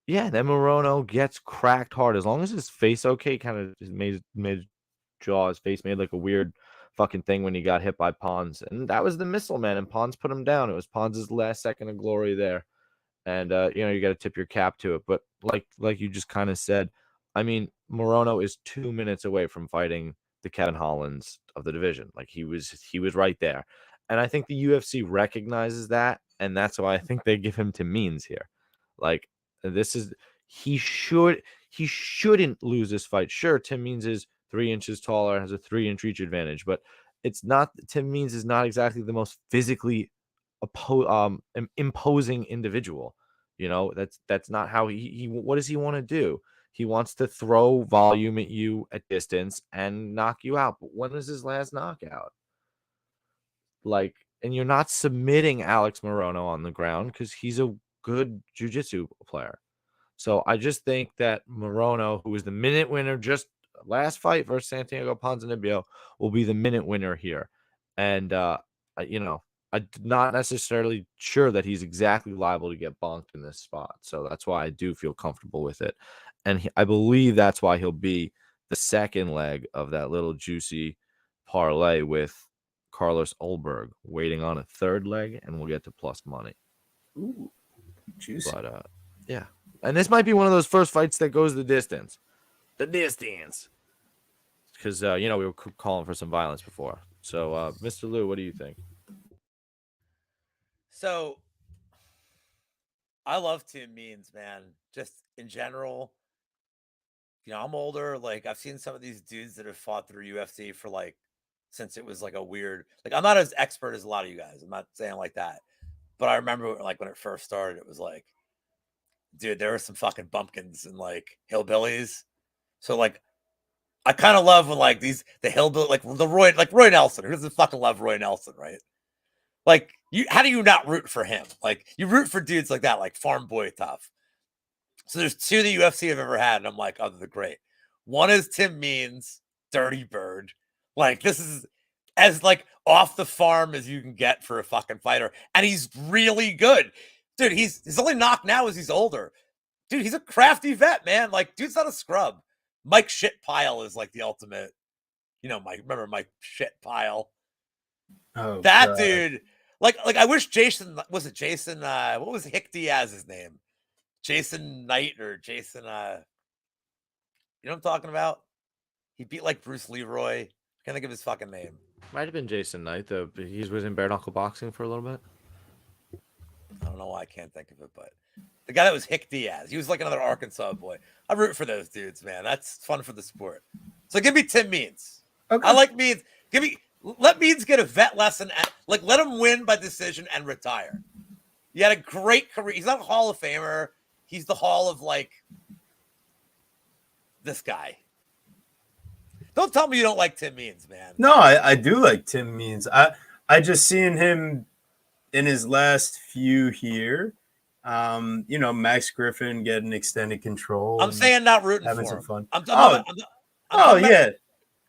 yeah, then Morono gets cracked hard. As long as his face okay, kind of made his jaw, his face made like a weird fucking thing when he got hit by Pons. And that was the missile, man. And Pons put him down. It was Pons' last second of glory there. And you know, you gotta tip your cap to it. But like you just kind of said, I mean, Morono is 2 minutes away from fighting the Kevin Hollands of the division. Like he was right there. And I think the UFC recognizes that, and that's why I think they give him to Means here. Like, this is he shouldn't lose this fight. Sure, Tim Means is 3 inches taller, has a 3-inch reach advantage, but it's not. Tim Means is not exactly the most physically imposing individual. You know, that's not how he what does he want to do? He wants to throw volume at you at distance and knock you out. But when is his last knockout? Like, and you're not submitting Alex Morono on the ground because he's a good jiu-jitsu player. So I just think that Morono, who was the minute winner just last fight versus Santiago Ponzinibbio, will be the minute winner here. And you know, I'm not necessarily sure that he's exactly liable to get bonked in this spot. So that's why I do feel comfortable with it. And I believe that's why he'll be the second leg of that little juicy parlay with Carlos Ulberg waiting on a third leg, and we'll get to plus money. Ooh, juicy. But yeah. And this might be one of those first fights that goes the distance. The distance. Because, you know, we were calling for some violence before. So, Mr. Lou, what do you think? So, I love Tim Means, man. Just in general, you know, I'm older. Like, I've seen some of these dudes that have fought through UFC for, like, since it was, like, a weird... Like, I'm not as expert as a lot of you guys. I'm not saying like that. But I remember, like, when it first started, it was like, dude, there were some fucking bumpkins and, like, hillbillies. So, like, I kind of love when, like, the hillbilly, like, Roy Nelson. Who doesn't fucking love Roy Nelson, right? Like, how do you not root for him? Like, you root for dudes like that, like Farm Boy tough. So there's 2 the UFC I've ever had, and I'm like, oh, they're great. One is Tim Means, Dirty Bird. Like, this is as, like, off the farm as you can get for a fucking fighter. And he's really good. Dude, his only knock now is he's older. Dude, he's a crafty vet, man. Like, dude's not a scrub. Mike Shitpile is, like, the ultimate. You know, remember Mike Shitpile? Oh, that God. Dude. Like I wish Jason, what was Hick Diaz's name? Jason Knight or Jason, you know what I'm talking about? He beat, like, Bruce Leroy. I can't think of his fucking name. Might have been Jason Knight, though. He was in bare knuckle boxing for a little bit. I don't know why I can't think of it, but the guy that was Hick Diaz, he was like another Arkansas boy. I root for those dudes, man. That's fun for the sport. So give me Tim Means. Okay. I like Means. Let Means get a vet lesson. Like, let him win by decision and retire. He had a great career. He's not a Hall of Famer. He's the Hall of, like, this guy. Don't tell me you don't like Tim Means, man. No, I do like Tim Means. I just seen him in his last few here. You know, Max Griffin getting extended control. I'm saying not rooting having for some him. fun. I'm Yeah.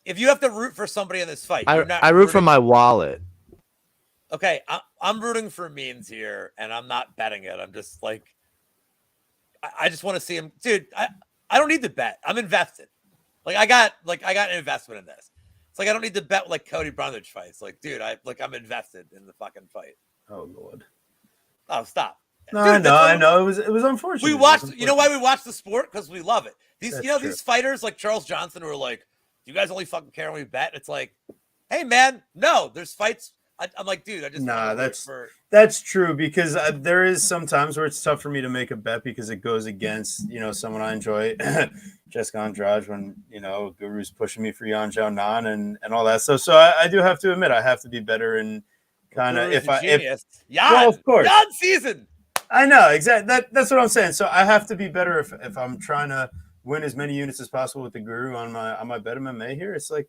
If you have to root for somebody in this fight, I root for my wallet. Okay, I'm rooting for Means here, and I'm not betting it. I'm just like, I just want to see him, dude. I don't need to bet. I'm invested. Like, I got an investment in this. It's like I don't need to bet like Cody Brundage fights. Like, dude, I'm invested in the fucking fight. Oh, Lord. Oh, stop. No, Dude, I know. It was unfortunate. We watched. You know why we watch the sport? Because we love it. That's These fighters like Charles Johnson who are like, "You guys only fucking care when we bet." It's like, hey, man, no, there's fights. I'm like, dude, I just that's true because there is some times where it's tough for me to make a bet because it goes against, you know, someone I enjoy, Jessica Andrade, when, you know, Guru's pushing me for Yan Xiaonan and all that stuff. So I do have to admit I have to be better in kind of Guru's if a I if genius. well, Jan, of course. Jan season. I know exactly that's what I'm saying. So I have to be better if I'm trying to win as many units as possible with the Guru on my bet MMA here. It's like,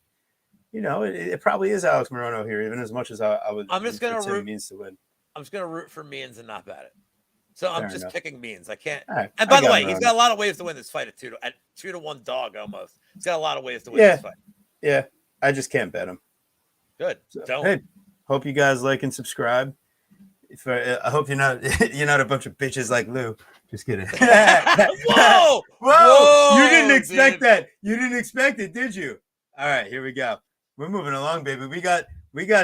it probably is Alex Morono here, even as much as I would. I'm just gonna root. Means to win. I'm just gonna root for Means and not bet it. So I'm just picking Means. I can't. Right, and by the way, he's got a lot of ways to win this fight at 2-1 dog almost. He's got a lot of ways to win this fight. Yeah, I just can't bet him. Good. So, hey, hope you guys like and subscribe. I hope you're not a bunch of bitches like Lou. Just kidding. Whoa! Whoa! You didn't expect that. You didn't expect it, did you? All right, here we go. We're moving along, baby. We got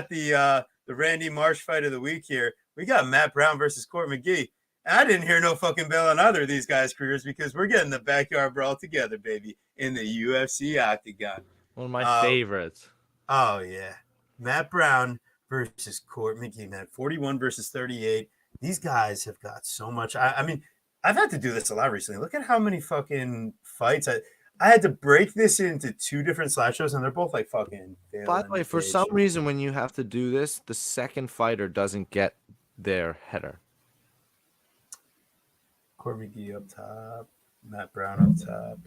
the Randy Marsh fight of the week here. We got Matt Brown versus Court McGee. I didn't hear no fucking bell on either of these guys' careers because we're getting the backyard brawl together, baby, in the UFC octagon. One of my favorites. Oh yeah, Matt Brown versus Court McGee, man. 41 versus 38. These guys have got so much. I mean, I've had to do this a lot recently. Look at how many fucking fights. I had to break this into 2 different slideshows, and they're both like fucking. By the way, for some reason, when you have to do this, the second fighter doesn't get their header. Court McGee up top, Matt Brown up top.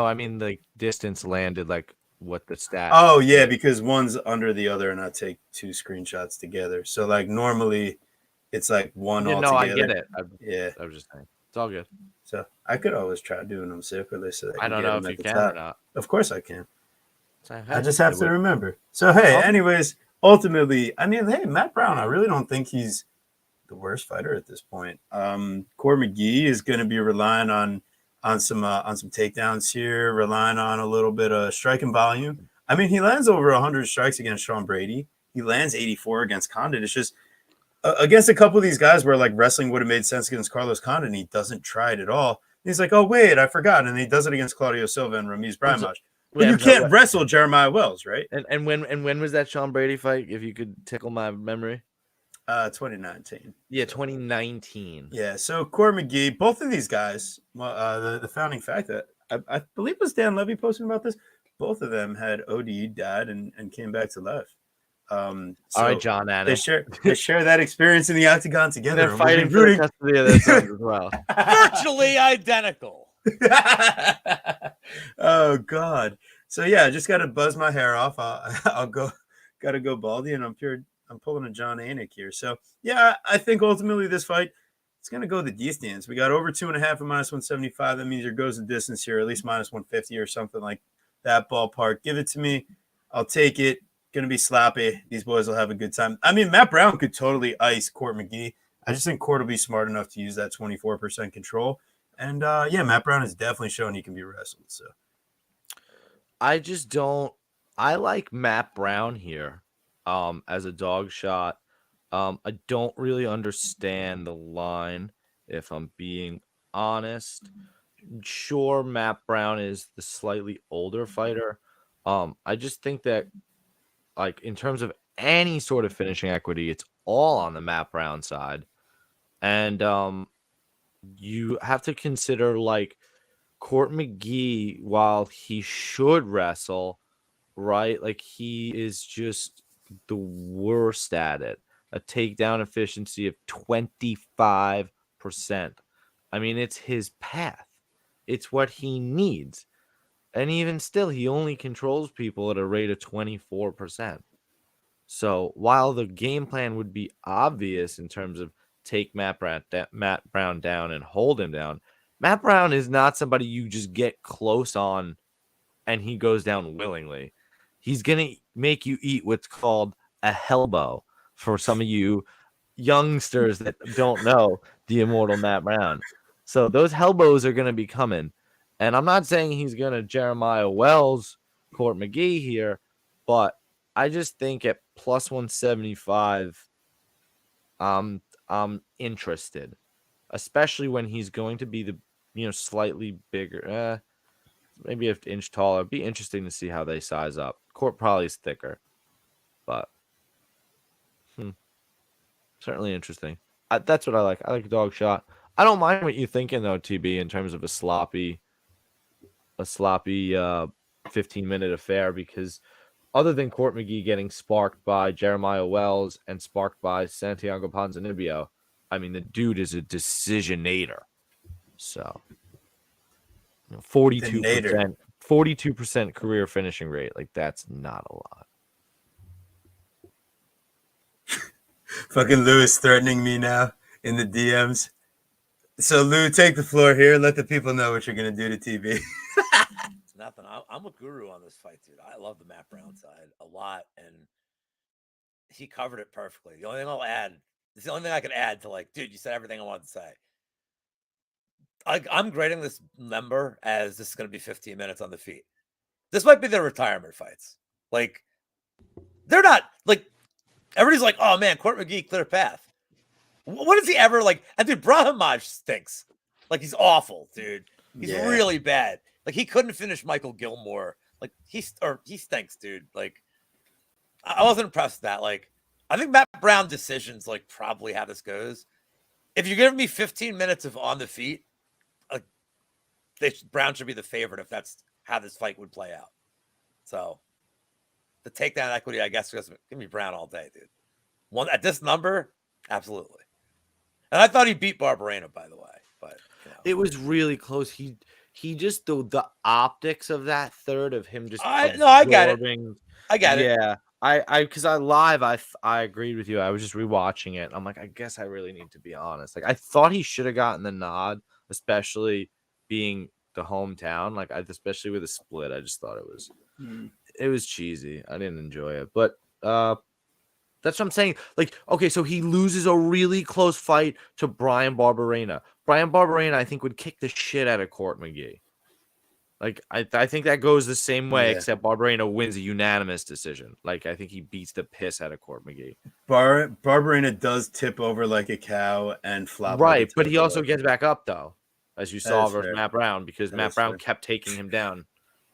I mean the distance landed, like what the stat. Oh yeah, because one's under the other, and I take 2 screenshots together. So like normally, it's like one all together. No, I get it. I was just saying, it's all good. So I could always try doing them separately. So I don't know if you can or not. Of course I can. I just have have to remember. So hey, anyways, ultimately, hey, Matt Brown. I really don't think he's the worst fighter at this point. Court McGee is going to be relying on some takedowns here, relying on a little bit of striking volume. I mean, he lands over 100 strikes against Sean Brady. He lands 84 against Condit. It's just against a couple of these guys where like wrestling would have made sense against Carlos Condit, and he doesn't try it at all. And he's like, oh wait, I forgot, and he does it agast Claudio Silva and Ramiz Brahimaj. But you can't wrestle Jeremiah Wells, right? And when was that Sean Brady fight? If you could tickle my memory. 2019. Yeah, 2019. Yeah, so Court McGee, both of these guys, the founding fact that I believe was Dan Levy posting about this, both of them had OD'd, died, and came back to life. All right, John Anna. They share that experience in the octagon together. They're fighting for the custody of their sons as well. Virtually identical. Oh God. So yeah, I just got to buzz my hair off. I'll go. Got to go baldy, and I'm pulling a John Anik here. So, yeah, I think ultimately this fight, it's going to go the distance. We got over 2.5 at -175. That means there goes the distance here, at least -150 or something like that ballpark. Give it to me. I'll take it. Going to be sloppy. These boys will have a good time. I mean, Matt Brown could totally ice Court McGee. I just think Court will be smart enough to use that 24% control. And, yeah, Matt Brown has definitely shown he can be wrestled. So I like Matt Brown here. As a dog shot. I don't really understand the line, if I'm being honest. Sure, Matt Brown is the slightly older fighter. I just think that, like, in terms of any sort of finishing equity, it's all on the Matt Brown side. And you have to consider, like, Court McGee, while he should wrestle, right? Like, he is just the worst at it. A takedown efficiency of 25%. I mean, it's his path. It's what he needs. And even still, he only controls people at a rate of 24%. So while the game plan would be obvious in terms of take Matt Brown down and hold him down, Matt Brown is not somebody you just get close on and he goes down willingly. He's going to make you eat what's called a hellbow for some of you youngsters that don't know the immortal Matt Brown. So those hellbows are going to be coming. And I'm not saying he's going to Jeremiah Wells, Court McGee here, but I just think at +175, I'm interested, especially when he's going to be the slightly bigger, maybe an inch taller. It'd be interesting to see how they size up. Court probably is thicker, but certainly interesting. That's what I like. I like a dog shot. I don't mind what you're thinking though, TB, in terms of a sloppy 15-minute affair, because other than Court McGee getting sparked by Jeremiah Wells and sparked by Santiago Ponzinibbio, I mean, the dude is a decisionator. So, 42% career finishing rate. Like, that's not a lot. Fucking Lou is threatening me now in the DMs. So Lou, take the floor here. Let the people know what you're gonna do to TB. It's nothing. I'm a guru on this fight, dude. I love the Matt Brown side a lot, and he covered it perfectly. The only thing I'll add, it's the only thing I can add to, like, dude, you said everything I wanted to say. I'm grading this number as this is going to be 15 minutes on the feet. This might be their retirement fights. Like, they're not, like, everybody's like, oh man, Court McGee, clear path. What is he ever like? And dude, Brahimaj stinks. Like, he's awful, dude. He's really bad. Like, he couldn't finish Michael Gilmore. Like, he stinks, dude. Like, I wasn't impressed with that. Like, I think Matt Brown decisions, like, probably how this goes. If you're giving me 15 minutes of on the feet, Brown should be the favorite if that's how this fight would play out. So the takedown equity, I guess, give me Brown all day, dude. One at this number, absolutely. And I thought he beat Barberena, by the way, but it was really close. He just the optics of that third of him just I got it. I got it. Yeah. Because I agreed with you. I was just rewatching it. I'm like, I guess I really need to be honest. Like, I thought he should have gotten the nod, especially being the hometown. Like, especially with a split, I just thought it was cheesy. I didn't enjoy it, but that's what I'm saying. Like, okay, so he loses a really close fight to Brian Barberena. Brian Barberena, I think, would kick the shit out of Court McGee. Like, I think that goes the same way, except Barberena wins a unanimous decision. Like, I think he beats the piss out of Court McGee. Barberena does tip over like a cow and flop. Right, like but he also gets back up, though, as you saw versus fair. Matt Brown, because Matt Brown kept taking him down.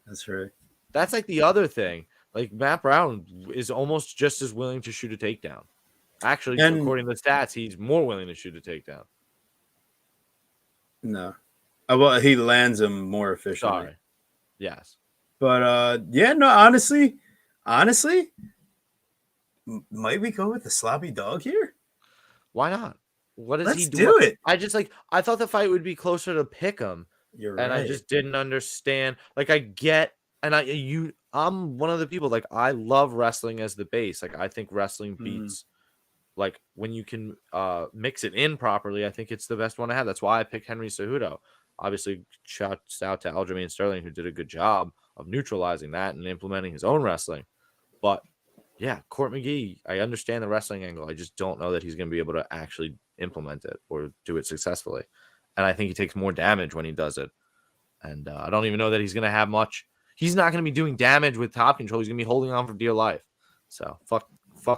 That's right. That's like the other thing. Like, Matt Brown is almost just as willing to shoot a takedown. Actually, according to the stats, he's more willing to shoot a takedown. No. Well, he lands them more efficiently. Sorry. Yes. But no, honestly, might we go with the sloppy dog here? Why not? What does he do? Do it. I thought the fight would be closer to pick him. You're right. And I just didn't understand. Like, I'm one of the people, like, I love wrestling as the base. Like, I think wrestling beats, like, when you can mix it in properly, I think it's the best one to have. That's why I picked Henry Cejudo. Obviously, shouts out to Aljamain Sterling, who did a good job of neutralizing that and implementing his own wrestling. But, yeah, Court McGee, I understand the wrestling angle. I just don't know that he's going to be able to actually implement it or do it successfully. And I think he takes more damage when he does it. And I don't even know that he's going to have much. He's not going to be doing damage with top control. He's going to be holding on for dear life. So, fuck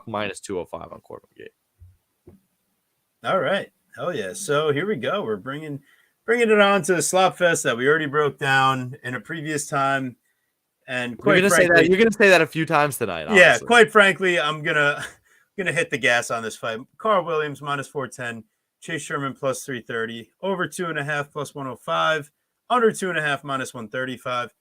minus 205 on Court McGee. All right. Hell yeah. So, here we go. We're bringing it on to the slop fest that we already broke down in a previous time. And you're gonna say that a few times tonight. Honestly. Yeah, quite frankly, I'm gonna hit the gas on this fight. Carl Williams minus 410, Chase Sherman plus 330, over 2.5 plus 105, under 2.5 minus 135.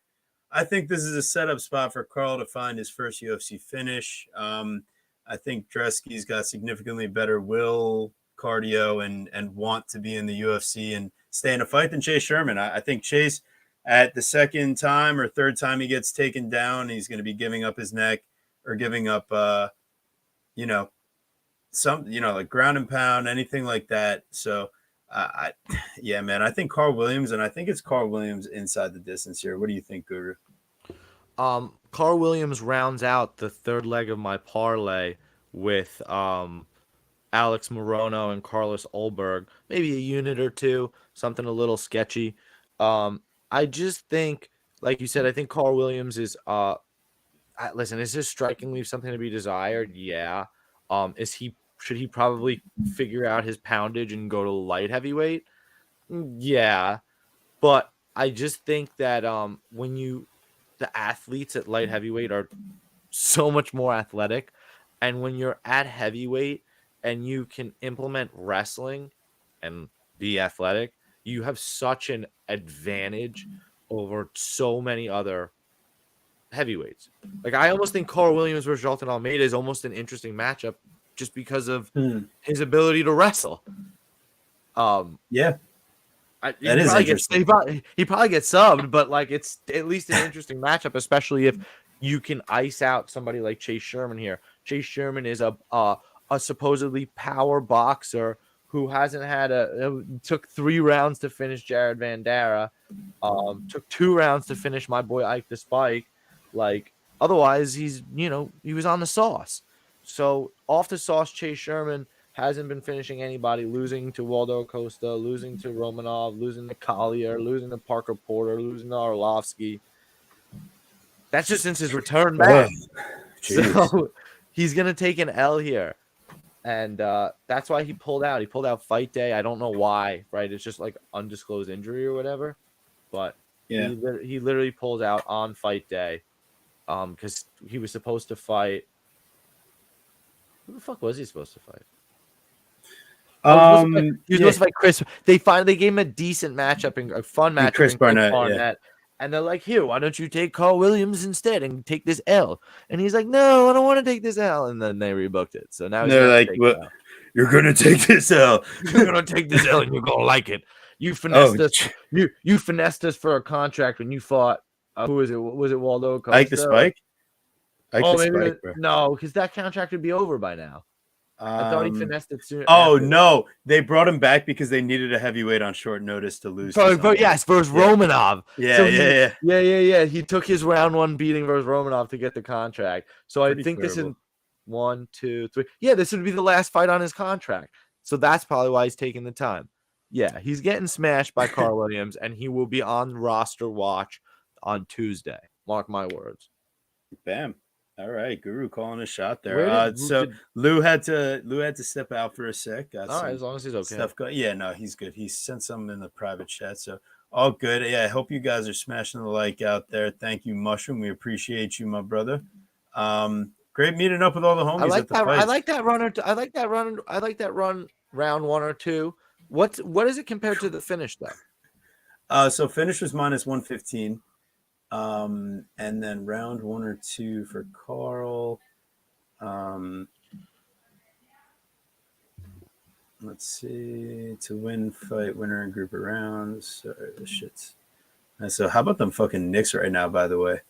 I think this is a setup spot for Carl to find his first UFC finish. I think Dresky's got significantly better will, cardio, and want to be in the UFC and stay in a fight than Chase Sherman. I think Chase, at the second time or third time he gets taken down, he's going to be giving up his neck or giving up, like ground and pound, anything like that. So, man, I think Carl Williams, and I think it's Carl Williams inside the distance here. What do you think, Guru? Carl Williams rounds out the third leg of my parlay with Alex Morono and Carlos Ulberg, maybe a unit or two, something a little sketchy. I just think, like you said, I think Carl Williams is listen, is his striking leave something to be desired? Yeah. Should he probably figure out his poundage and go to light heavyweight? Yeah. But I just think that the athletes at light heavyweight are so much more athletic, and when you're at heavyweight and you can implement wrestling and be athletic, you have such an advantage over so many other heavyweights. Like I almost think Carl Williams versus Jailton Almeida is almost an interesting matchup just because of his ability to wrestle. Yeah, He that is probably interesting. he probably gets subbed, but like it's at least an interesting matchup, especially if you can ice out somebody like Chase Sherman here. Chase Sherman is a supposedly power boxer who hasn't had took 3 rounds to finish Jared Vandera, took 2 rounds to finish my boy Ike the Spike. Like otherwise, he was on the sauce. So off the sauce, Chase Sherman hasn't been finishing anybody, losing to Waldo Acosta, losing to Romanov, losing to Collier, losing to Parker Porter, losing to Arlovsky. That's just since his return back. So he's going to take an L here. And that's why he pulled out. He pulled out fight day. I don't know why, right? It's just like undisclosed injury or whatever. But yeah, he literally pulled out on fight day because he was supposed to fight. Who the fuck was he supposed to fight? He was supposed to fight Chris. They gave him a decent matchup and a fun matchup. Chris Barnett. Yeah. And they're like, here, why don't you take Carl Williams instead and take this L? And he's like, no, I don't want to take this L. And then they rebooked it. So now they're like, well, you're going to take this L. You're going to take this L and you're going to like it. You finessed us. You finessed us for a contract when you fought. Who was it? Was it Waldo Acosta? Ike the Spike? No, because that contract would be over by now. I thought he finessed it soon. No, they brought him back because they needed a heavyweight on short notice to lose. Yes, versus Romanov. Yeah. He took his round 1 beating versus Romanov to get the contract. So I think this is 1, 2, 3. Yeah, this would be the last fight on his contract. So that's probably why he's taking the time. Yeah, he's getting smashed by Carl Williams, and he will be on roster watch on Tuesday. Mark my words. Bam. All right, Guru calling a shot there. Lou had to step out for a sec. All right, as long as he's okay. Yeah, no, he's good. He sent something in the private chat, so all good. Yeah, I hope you guys are smashing the like out there. Thank you, Mushroom. We appreciate you, my brother. Great meeting up with all the homies. I like that run. I like that run round 1 or 2. What is it compared to the finish though? So finish was -115. And then round 1 or 2 for Carl. Let's see. To win fight, winner in group of rounds. Sorry, this shit's. So how about them fucking Knicks right now, by the way?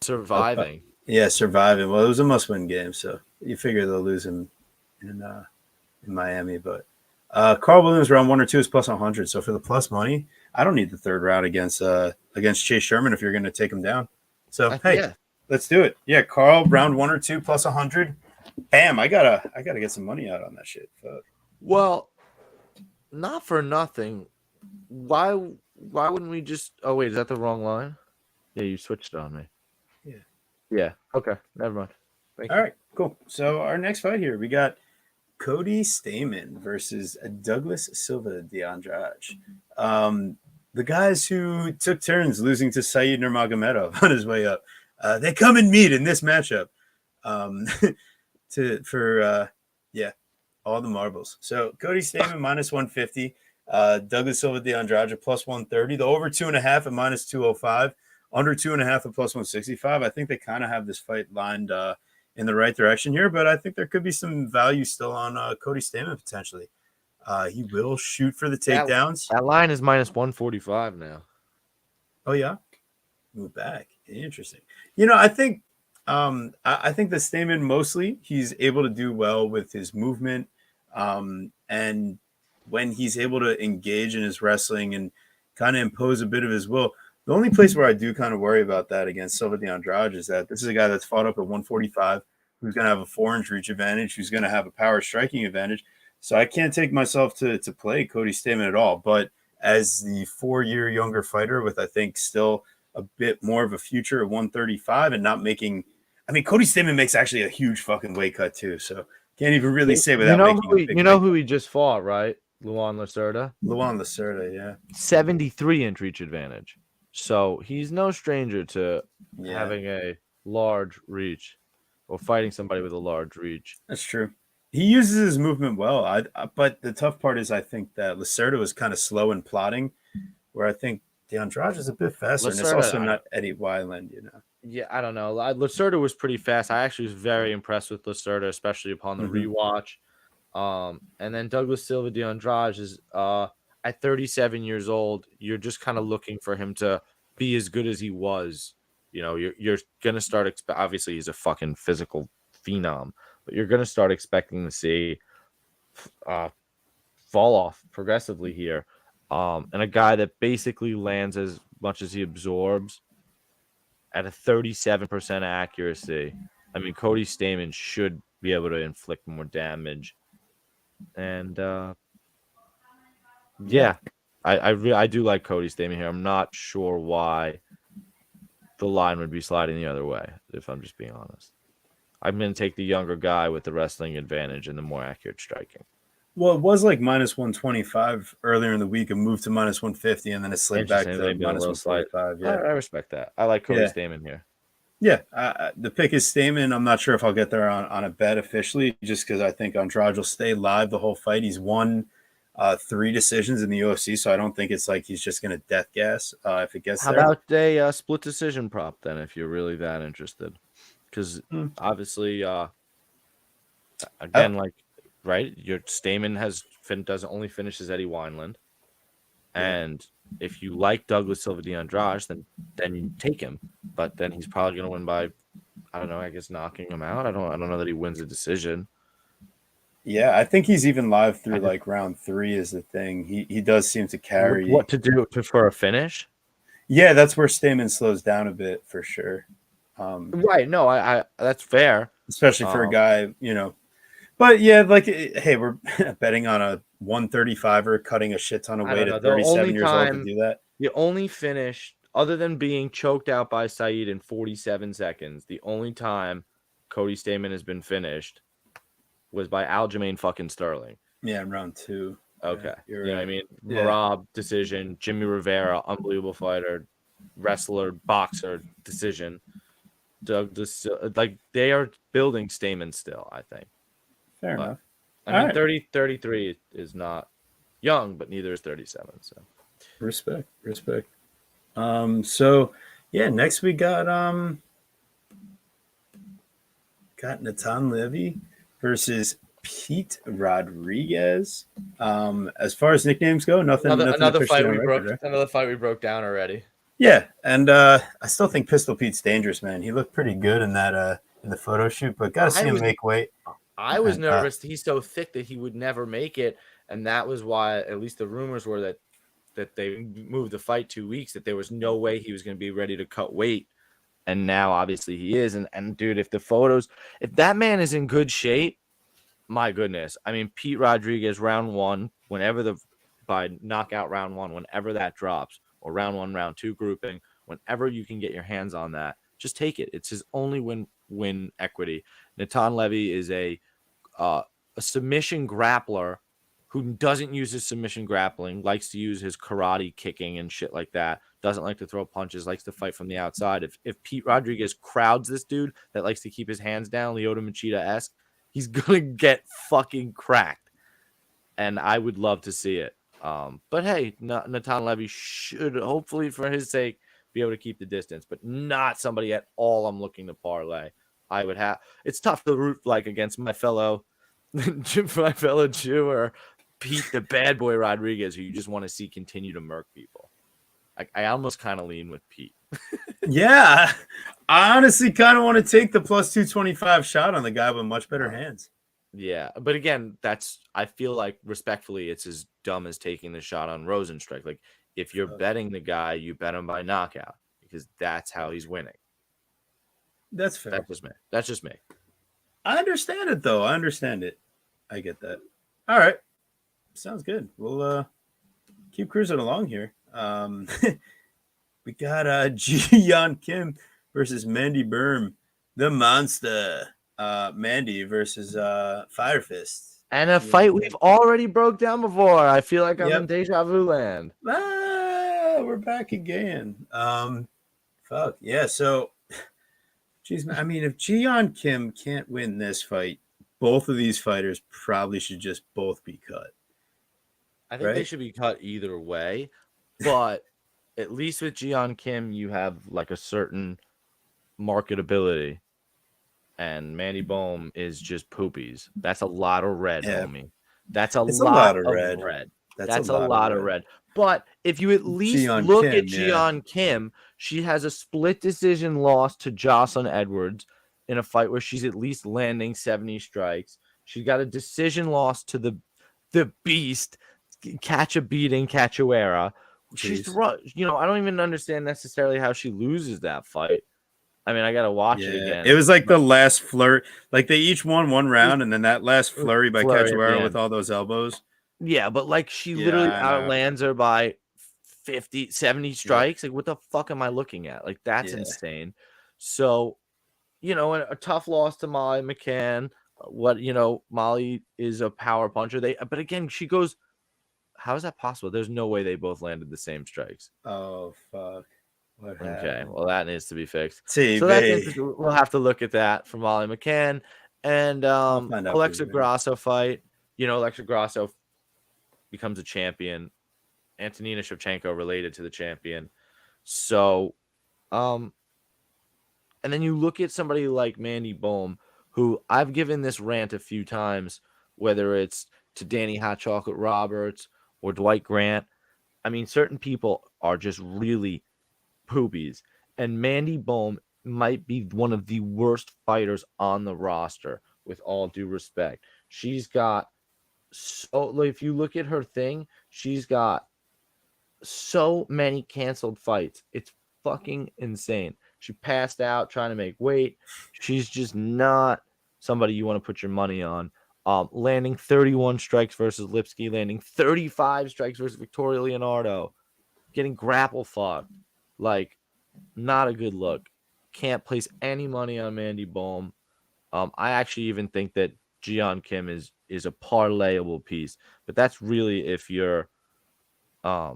Surviving. Yeah, surviving. Well, it was a must-win game, so you figure they'll lose in Miami. But Carl Williams round 1 or 2 is plus 100. So for the plus money, I don't need the third round against Chase Sherman if you're going to take him down. So let's do it. Yeah, Carl round 1 or 2 plus 100. Bam! I gotta get some money out on that shit. Fuck. Well, not for nothing. Why wouldn't we just? Oh wait, is that the wrong line? Yeah, you switched it on me. Yeah. Okay, never mind. All right, cool. So our next fight here, we got Cody Stamann versus Douglas Silva de Andrade. The guys who took turns losing to Said Nurmagomedov on his way up. They come and meet in this matchup all the marbles. So Cody Stamann -150, Douglas Silva de Andrade plus 130. The over 2.5 at -205, under 2.5 at plus 165. I think they kind of have this fight lined in the right direction here, but I think there could be some value still on Cody Stamann potentially. He will shoot for the takedowns. That line is -145 now. Oh yeah, move back. Interesting. I think I think the Stamann mostly he's able to do well with his movement, and when he's able to engage in his wrestling and kind of impose a bit of his will. The only place where I do kind of worry about that against Silva de Andrade is that this is a guy that's fought up at 145, who's going to have a 4-inch reach advantage, who's going to have a power striking advantage. So I can't take myself to play Cody Stamann at all. But as the 4-year younger fighter with, I think, still a bit more of a future at 135 and not making – I mean, Cody Stamann makes actually a huge fucking weight cut too. So can't even really say without making who he just fought, right? Luan Lacerda? Luan Lacerda, yeah. 73-inch reach advantage. So he's no stranger to having a large reach or fighting somebody with a large reach. That's true. He uses his movement well. But the tough part is I think that Lacerda was kind of slow in plotting, where I think the Andrade is a bit faster, and it's Lacerda, also I not Eddie Wyland, Yeah, I don't know. Lacerda was pretty fast. I actually was very impressed with Lacerda, especially upon the Mhm. rewatch. And then Douglas Silva de Andrade is at 37 years old. You're just kind of looking for him to be as good as he was. You know, you're gonna start obviously he's a fucking physical phenom, but you're gonna start expecting to see fall off progressively here. And a guy that basically lands as much as he absorbs at a 37% accuracy. I mean, Cody Stamen should be able to inflict more damage. And yeah, I do like Cody Stamen here. I'm not sure why the line would be sliding the other way, if I'm just being honest. I'm going to take the younger guy with the wrestling advantage and the more accurate striking. Well, it was like minus 125 earlier in the week, and moved to minus 150, and then it slid back Interesting. to Maybe a minus little slide. 145. I Yeah. respect that. I like Cody Yeah. Stamen here. Yeah. The pick is Stamen. I'm not sure if I'll get there on a bet officially, just because I think Andrade will stay live the whole fight. He's won 3 decisions in the UFC, so I don't think it's like he's just going to death gas if it gets How there. about a split decision prop then, if you're really that interested? Because obviously, again, like, right, your Stamen doesn't only finish as Eddie Wineland, and if you like Douglas Silva de Andrade, then you take him, but then he's probably going to win by, I don't know, I guess knocking him out. I don't know that he wins a decision. Yeah, I think he's even live through like round 3 is the thing. He does seem to carry What to do for a finish? Yeah, that's where Stamen slows down a bit for sure. Right. No, I that's fair. Especially for a guy, But yeah, like, hey, we're betting on a 135er cutting a shit ton of weight at 37 years old to do that. The only finish, other than being choked out by Saeed in 47 seconds, the only time Cody Stamen has been finished was by Aljamain fucking Sterling. Yeah, in round 2. Okay. Yeah, you know what I mean? Yeah. Marab, decision. Jimmy Rivera, unbelievable fighter, wrestler, boxer, decision. Like, they are building Stamen still, I think. Fair enough. I mean, 33 is not young, but neither is 37. So respect. So yeah, next we got Natan Levy versus Pete Rodriguez. As far as nicknames go, nothing. Another fight we broke. Right? Another fight we broke down already. Yeah, and I still think Pistol Pete's dangerous, man. He looked pretty good in that in the photo shoot, but gotta see him make weight. I was nervous. He's so thick that he would never make it, and that was why, at least the rumors were that they moved the fight 2 weeks, that there was no way he was going to be ready to cut weight, and now obviously he is. And dude, if that man is in good shape, my goodness. I mean, Pete Rodriguez round 1, by knockout round 1, whenever that drops, or round 1, round 2 grouping, whenever you can get your hands on that, just take it. It's his only win equity. Natan Levy is a submission grappler who doesn't use his submission grappling, likes to use his karate kicking and shit like that, doesn't like to throw punches, likes to fight from the outside. If Pete Rodriguez crowds this dude that likes to keep his hands down, Lyoto Machida-esque, he's going to get fucking cracked. And I would love to see it. But hey, Natan Levy should, hopefully for his sake, be able to keep the distance, but not somebody at all I'm looking to parlay. It's tough to root like against my fellow Jew or Pete the Bad Boy Rodriguez, who you just want to see continue to murk people. I almost kind of lean with Pete. Yeah, I honestly kind of want to take the plus 225 shot on the guy with much better hands. Yeah, but again, I feel like respectfully, it's as dumb as taking the shot on Rozenstruik. Like, if you're betting the guy, you bet him by knockout because that's how he's winning. That's fair. That's just me. I understand it, though. I understand it. I get that. All right. Sounds good. We'll keep cruising along here. We got Ji-Yeon Kim versus Mandy Berm, the monster. Mandy versus Fire Fist. And a fight we've already broke down before. I feel like I'm in deja vu land. We're back again. Fuck. Yeah, so geez, I mean, if Ji-Yeon Kim can't win this fight, both of these fighters probably should just both be cut. I think they should be cut either way, but at least with Jian Kim, you have like a certain marketability, and Mandy Bohm is just poopies. That's a lot of red, Yeah. homie. That's a It's a lot lot of of red. red. That's That's a a lot of lot of red. red. But if you at least Jian look at Kim, yeah. Jian Kim, she has a split decision loss to Jocelyn Edwards in a fight where she's at least landing 70 strikes. She got a decision loss to the beast, Catch a beating, Cachoeira. She's Jeez. I don't even understand necessarily how she loses that fight. I mean, I gotta watch it Yeah, again. it was like But the last flirt. Like they each won one round, and then that last flurry by flurry at the Cachoeira with end. all those elbows. Yeah, but like she Yeah, literally I know. outlands her by 50, 70 Yeah, strikes. Like, what the fuck am I looking at? Like, that's yeah. insane. So, a tough loss to Molly McCann. Molly is a power puncher. But again, she goes, how is that possible? There's no way they both landed the same strikes. Oh fuck! What Okay, happened? well, that needs to be fixed. TV. So that's interesting. We'll have to look at that for Molly McCann. And I'll find out for Alexa you, man. Grasso fight. Alexa Grasso becomes a champion. Antonina Shevchenko related to the champion. So, and then you look at somebody like Mandy Bohm, who I've given this rant a few times, whether it's to Danny Hot Chocolate Roberts or Dwight Grant. I mean, certain people are just really poopies. And Mandy Bohm might be one of the worst fighters on the roster, with all due respect. She's got if you look at her thing, she's got so many canceled fights. It's fucking insane. She passed out trying to make weight. She's just not somebody you want to put your money on. Landing 31 strikes versus Lipsky, landing 35 strikes versus Victoria Leonardo, getting grapple fucked. Like, not a good look. Can't place any money on Mandy Bohm. I actually even think that Jian Kim is a parlayable piece, but that's really if you're a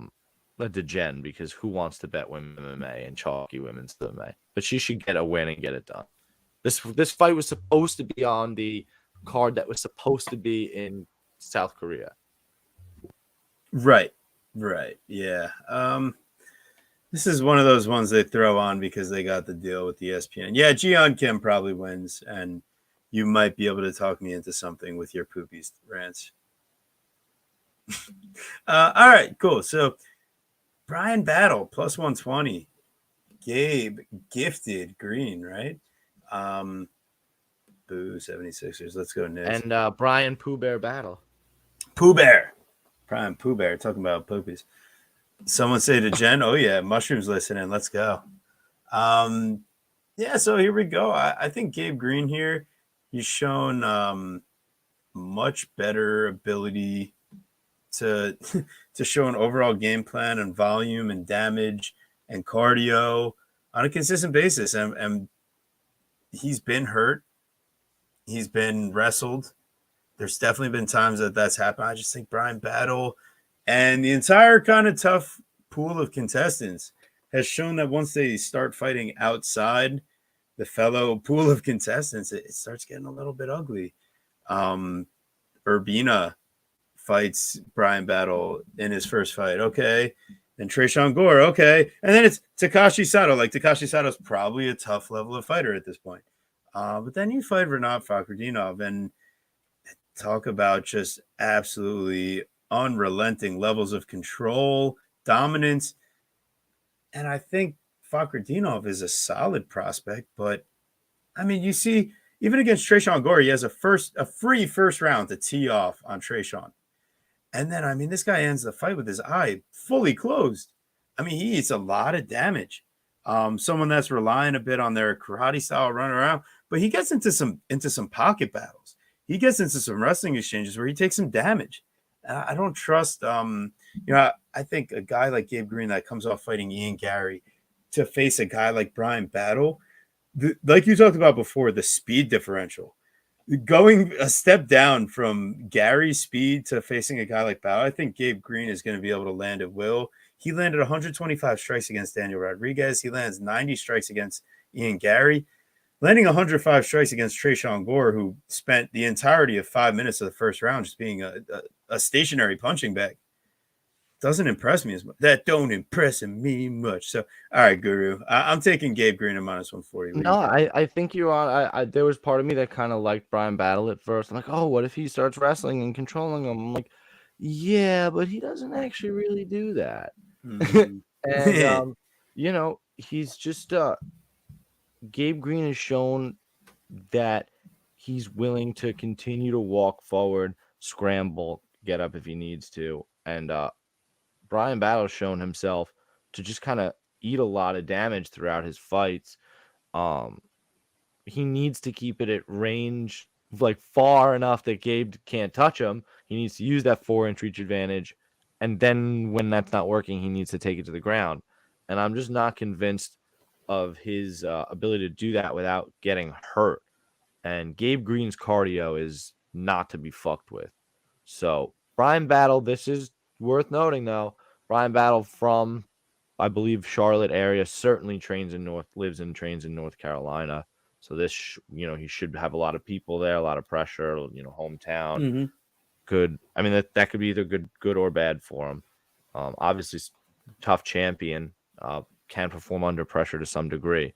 degen, because who wants to bet women MMA and chalky women's MMA? But she should get a win and get it done. This fight was supposed to be on the card that was supposed to be in South Korea. Right. Yeah. This is one of those ones they throw on because they got the deal with the ESPN. Yeah, Jian Kim probably wins, and you might be able to talk me into something with your poopies rants. All right, cool. So Brian Battle plus 120. Gabe gifted green, right? Boo 76ers. Let's go Knicks. And Brian Pooh Bear Battle. Pooh Bear. Brian Pooh Bear talking about poopies. Someone say to Jen, oh yeah, mushrooms listening. Let's go. Yeah, so here we go. I think Gabe Green here, he's shown much better ability to show an overall game plan and volume and damage and cardio on a consistent basis. And he's been hurt. He's been wrestled. There's definitely been times that that's happened. I just think Brian Battle and the entire kind of tough pool of contestants has shown that once they start fighting outside the fellow pool of contestants, it starts getting a little bit ugly. Urbina fights Brian Battle in his first fight. Okay. And Tresean Gore. Okay. And then it's Takashi Sato. Like, Takashi Sato's probably a tough level of fighter at this point. But then you fight Renat Fakhretdinov and talk about just absolutely unrelenting levels of control, dominance. And I think Fakhretdinov is a solid prospect, but I mean, you see, even against Tresean Gore, he has a free first round to tee off on Tresean. And then, I mean, this guy ends the fight with his eye fully closed. I mean, he eats a lot of damage. Someone that's relying a bit on their karate style run around, but he gets into some pocket battles. He gets into some wrestling exchanges where he takes some damage. And I don't trust, I think a guy like Gabe Green that comes off fighting Ian Gary to face a guy like Brian Battle, like you talked about before, the speed differential. Going a step down from Gary's speed to facing a guy like Battle, I think Gabe Green is going to be able to land at will. He landed 125 strikes against Daniel Rodriguez. He lands 90 strikes against Ian Gary. Landing 105 strikes against Tresean Gore, who spent the entirety of 5 minutes of the first round just being a stationary punching bag. doesn't impress me as much. That don't impress me much. So, all right, Guru. I'm taking Gabe Green at -140. What do No, you got? I think you're on. There was part of me that kind of liked Brian Battle at first. I'm like, oh, what if he starts wrestling and controlling him? I'm like, yeah, but he doesn't actually really do that. Mhm. And he's just Gabe Green has shown that he's willing to continue to walk forward, scramble, get up if he needs to. And Brian Battle's shown himself to just kind of eat a lot of damage throughout his fights. He needs to keep it at range, like far enough that Gabe can't touch him. He needs to use that 4-inch reach advantage. And then when that's not working, he needs to take it to the ground. And I'm just not convinced of his ability to do that without getting hurt. And Gabe Green's cardio is not to be fucked with. So Brian Battle, this is worth noting though. Brian Battle from, I believe, Charlotte area, certainly lives and trains in North Carolina. So this, he should have a lot of people there, a lot of pressure, hometown. Mm-hmm. Good. I mean, that could be either good or bad for him. Obviously, tough champion, can perform under pressure to some degree.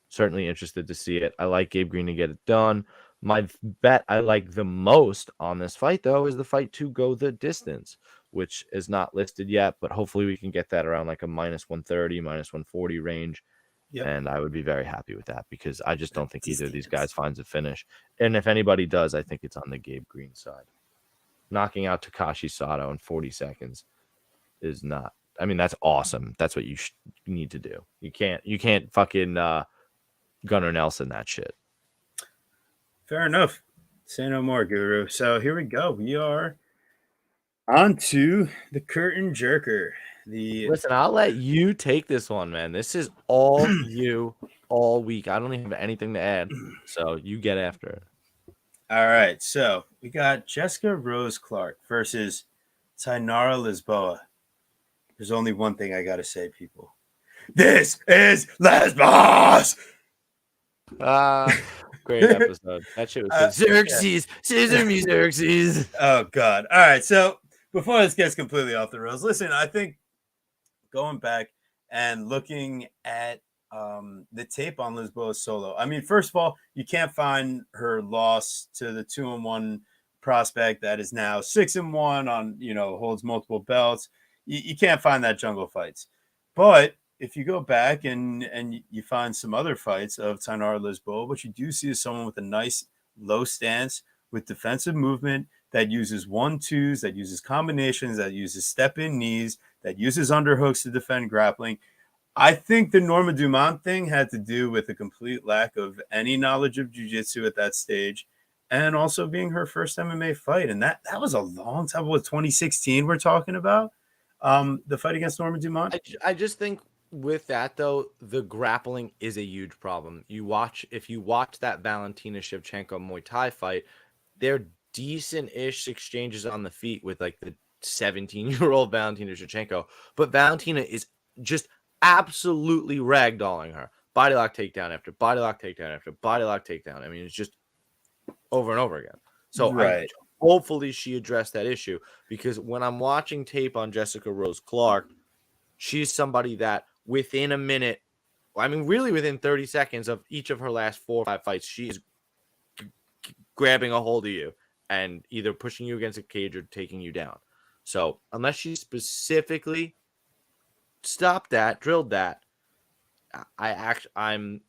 Certainly interested to see it. I like Gabe Green to get it done. My bet I like the most on this fight, though, is the fight to go the distance, which is not listed yet, but hopefully we can get that around like a -130, -140 range. Yep. And I would be very happy with that because I just don't think either of these guys finds a finish. And if anybody does, I think it's on the Gabe Green side. Knocking out Takashi Sato in 40 seconds is not. I mean, that's awesome. That's what you need to do. You can't fucking Gunnar Nelson that shit. Fair enough. Say no more, Guru. So here we go. We are on to the curtain jerker. Listen, I'll let you take this one, man. This is all you all week. I don't even have anything to add, so you get after it. All right, so we got Jessica Rose Clark versus Tainara Lisboa. There's only one thing I gotta say, people. This is Lesbos. Great episode. That shit was good. Xerxes, scissor me, Xerxes. Oh God! All right, so before this gets completely off the rails, listen. I think going back and looking at the tape on Lisboa's solo. I mean, first of all, you can't find her loss to the 2-1 prospect that is now 6-1 on, holds multiple belts. You can't find that jungle fights. But if you go back and you find some other fights of Tainara Lisboa, what you do see is someone with a nice low stance with defensive movement that uses 1-2s, that uses combinations, that uses step-in knees, that uses underhooks to defend grappling. I think the Norma Dumont thing had to do with a complete lack of any knowledge of jiu-jitsu at that stage, and also being her first MMA fight. And that was a long time. What, 2016 we're talking about? The fight against Norma Dumont? I just think with that, though, the grappling is a huge problem. If you watch that Valentina Shevchenko Muay Thai fight, they're decent-ish exchanges on the feet with like the 17-year-old Valentina Shevchenko, but Valentina is just absolutely ragdolling her. Body lock takedown after body lock takedown after body lock takedown. I mean, it's just over and over again. So right. Hopefully she addressed that issue, because when I'm watching tape on Jessica Rose Clark, she's somebody that within a minute, I mean, really within 30 seconds of each of her last 4 or 5 fights, she's grabbing a hold of you and either pushing you against a cage or taking you down. So unless she specifically drilled that, I'm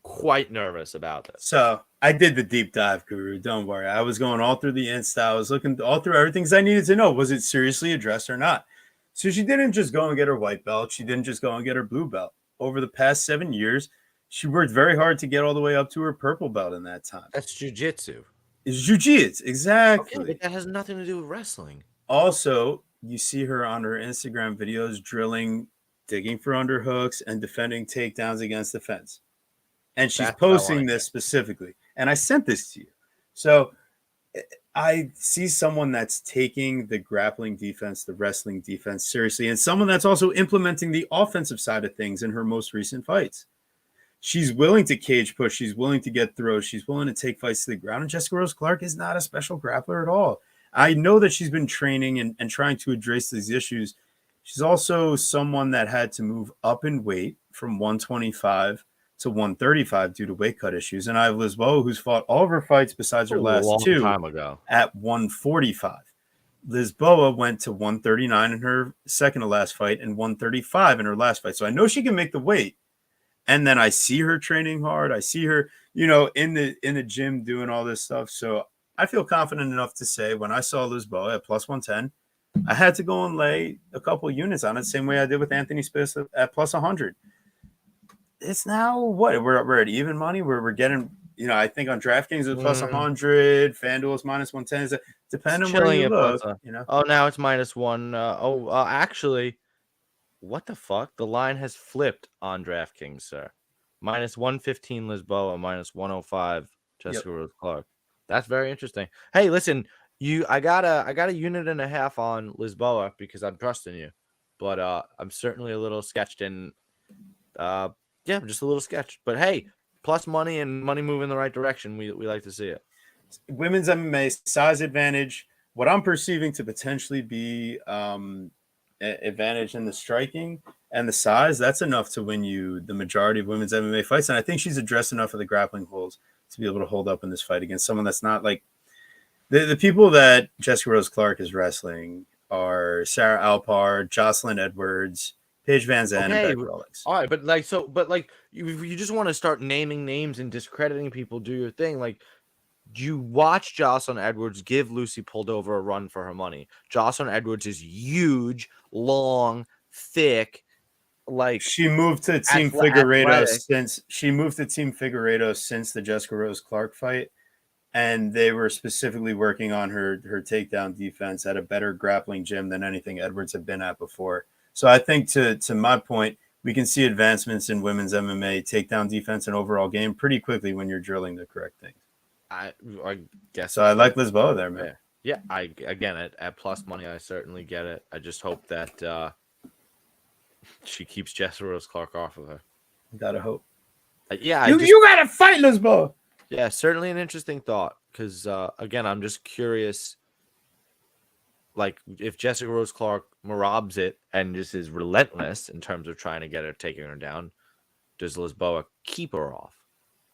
quite nervous about this. So I did the deep dive, Guru. Don't worry. I was going all through the Insta. I was looking all through everything I needed to know. Was it seriously addressed or not? So she didn't just go and get her white belt. She didn't just go and get her blue belt. Over the past 7 years, she worked very hard to get all the way up to her purple belt in that time. That's jiu-jitsu. It's jiu-jitsu, exactly. Okay, but that has nothing to do with wrestling. Also, you see her on her Instagram videos drilling, digging for underhooks, and defending takedowns against the fence. And she's posting this specifically. And I sent this to you. So I see someone that's taking the grappling defense, the wrestling defense seriously, and someone that's also implementing the offensive side of things in her most recent fights. She's willing to cage push. She's willing to get throws. She's willing to take fights to the ground. And Jessica Rose Clark is not a special grappler at all. I know that she's been training and trying to address these issues. She's also someone that had to move up in weight from 125 to 135 due to weight cut issues. And I have Lisboa, who's fought all of her fights besides her A last long two time ago. at 145. Lisboa went to 139 in her second to last fight and 135 in her last fight. So I know she can make the weight. And then I see her training hard. I see her, in the gym doing all this stuff. So I feel confident enough to say when I saw Lisboa at plus 110, I had to go and lay a couple units on it, same way I did with Anthony Smith at plus 100. It's now what? We're at even money. We're getting, I think on DraftKings it's plus 100, FanDuel is minus 110. Depending on where you look, Oh, now it's -1. Actually, what the fuck? The line has flipped on DraftKings, sir. -115 Lisboa, -105 Jessica Rose Clark. That's very interesting. Hey, listen, I got a unit and a half on Lisboa because I'm trusting you, but I'm certainly a little sketched in. Just a little sketched. But hey, plus money and money moving in the right direction. We like to see it. Women's MMA size advantage. What I'm perceiving to potentially be advantage in the striking and the size, that's enough to win you the majority of women's MMA fights. And I think she's addressed enough of the grappling holes to be able to hold up in this fight against someone that's not like the people that Jessica Rose Clark is wrestling are Sarah Alpar, Jocelyn Edwards, Paige Van Zandt, and Beck Rawlings. All right, but you just want to start naming names and discrediting people, do your thing. Like, you watch Jocelyn Edwards give Lucy Pulldover a run for her money. Jocelyn Edwards is huge, long, thick. Like, she moved to Team Figueiredo since the Jessica Rose Clark fight, and they were specifically working on her takedown defense at a better grappling gym than anything Edwards had been at before. So I think to my point, we can see advancements in women's MMA takedown defense and overall game pretty quickly when you're drilling the correct things. I guess so. I like Lisboa there, man. Yeah. At plus money, I certainly get it. I just hope that she keeps Jessica Rose Clark off of her. Gotta hope. You gotta fight Lisboa. Yeah, certainly an interesting thought. Because again, I'm just curious. Like, if Jessica Rose Clark marabs it and just is relentless in terms of trying to get her, taking her down, does Lisboa keep her off?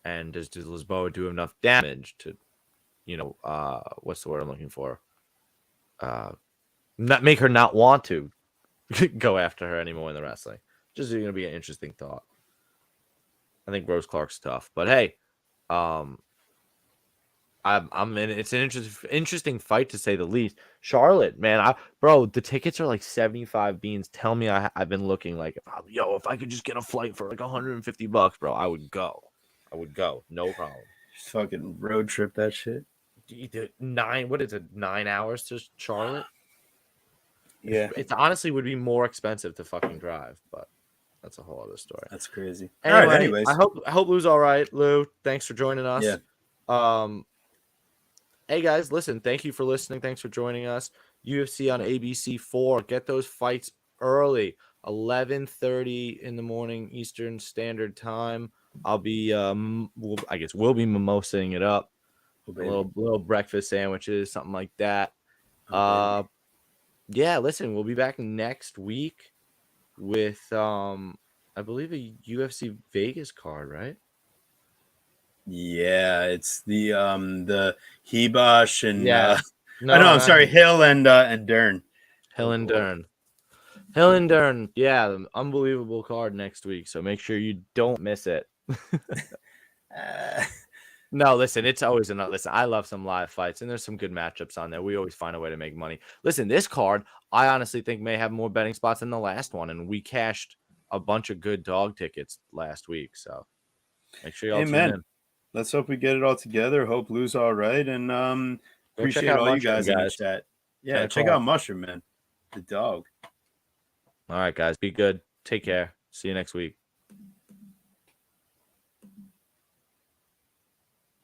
And does Lisboa do enough damage to, what's the word I'm looking for? Not make her not want to go after her anymore in the wrestling. Just going to be an interesting thought. I think Rose Clark's tough, but hey, I'm in. It's an interesting fight to say the least. Charlotte, man, the tickets are like 75 beans. Tell me I've been looking like, if I could just get a flight for like $150, bro, I would go. No problem. Just fucking road trip that shit. 9 hours to Charlotte? Yeah. It honestly would be more expensive to fucking drive, but that's a whole other story. That's crazy. Anyway, all right, anyways. I hope Lou's all right. Lou, thanks for joining us. Yeah. Hey guys, listen, thank you for listening. Thanks for joining us. UFC on ABC 4. Get those fights early. 11:30 in the morning Eastern Standard Time. I'll be we'll be mimosaing it up. Little breakfast sandwiches, something like that. Listen, we'll be back next week with I believe a UFC Vegas card, right? Yeah, it's the Hebosh and I'm sorry, Hill and Dern. Hill and Dern. Yeah, unbelievable card next week. So make sure you don't miss it. No, listen, it's always enough. Listen, I love some live fights, and there's some good matchups on there. We always find a way to make money. Listen, this card, I honestly think may have more betting spots than the last one, and we cashed a bunch of good dog tickets last week. So make sure y'all tune in. Let's hope we get it all together. Hope Lou's all right, and appreciate all you guys in the chat. Yeah, check out Mushroom, man, the dog. All right, guys, be good. Take care. See you next week.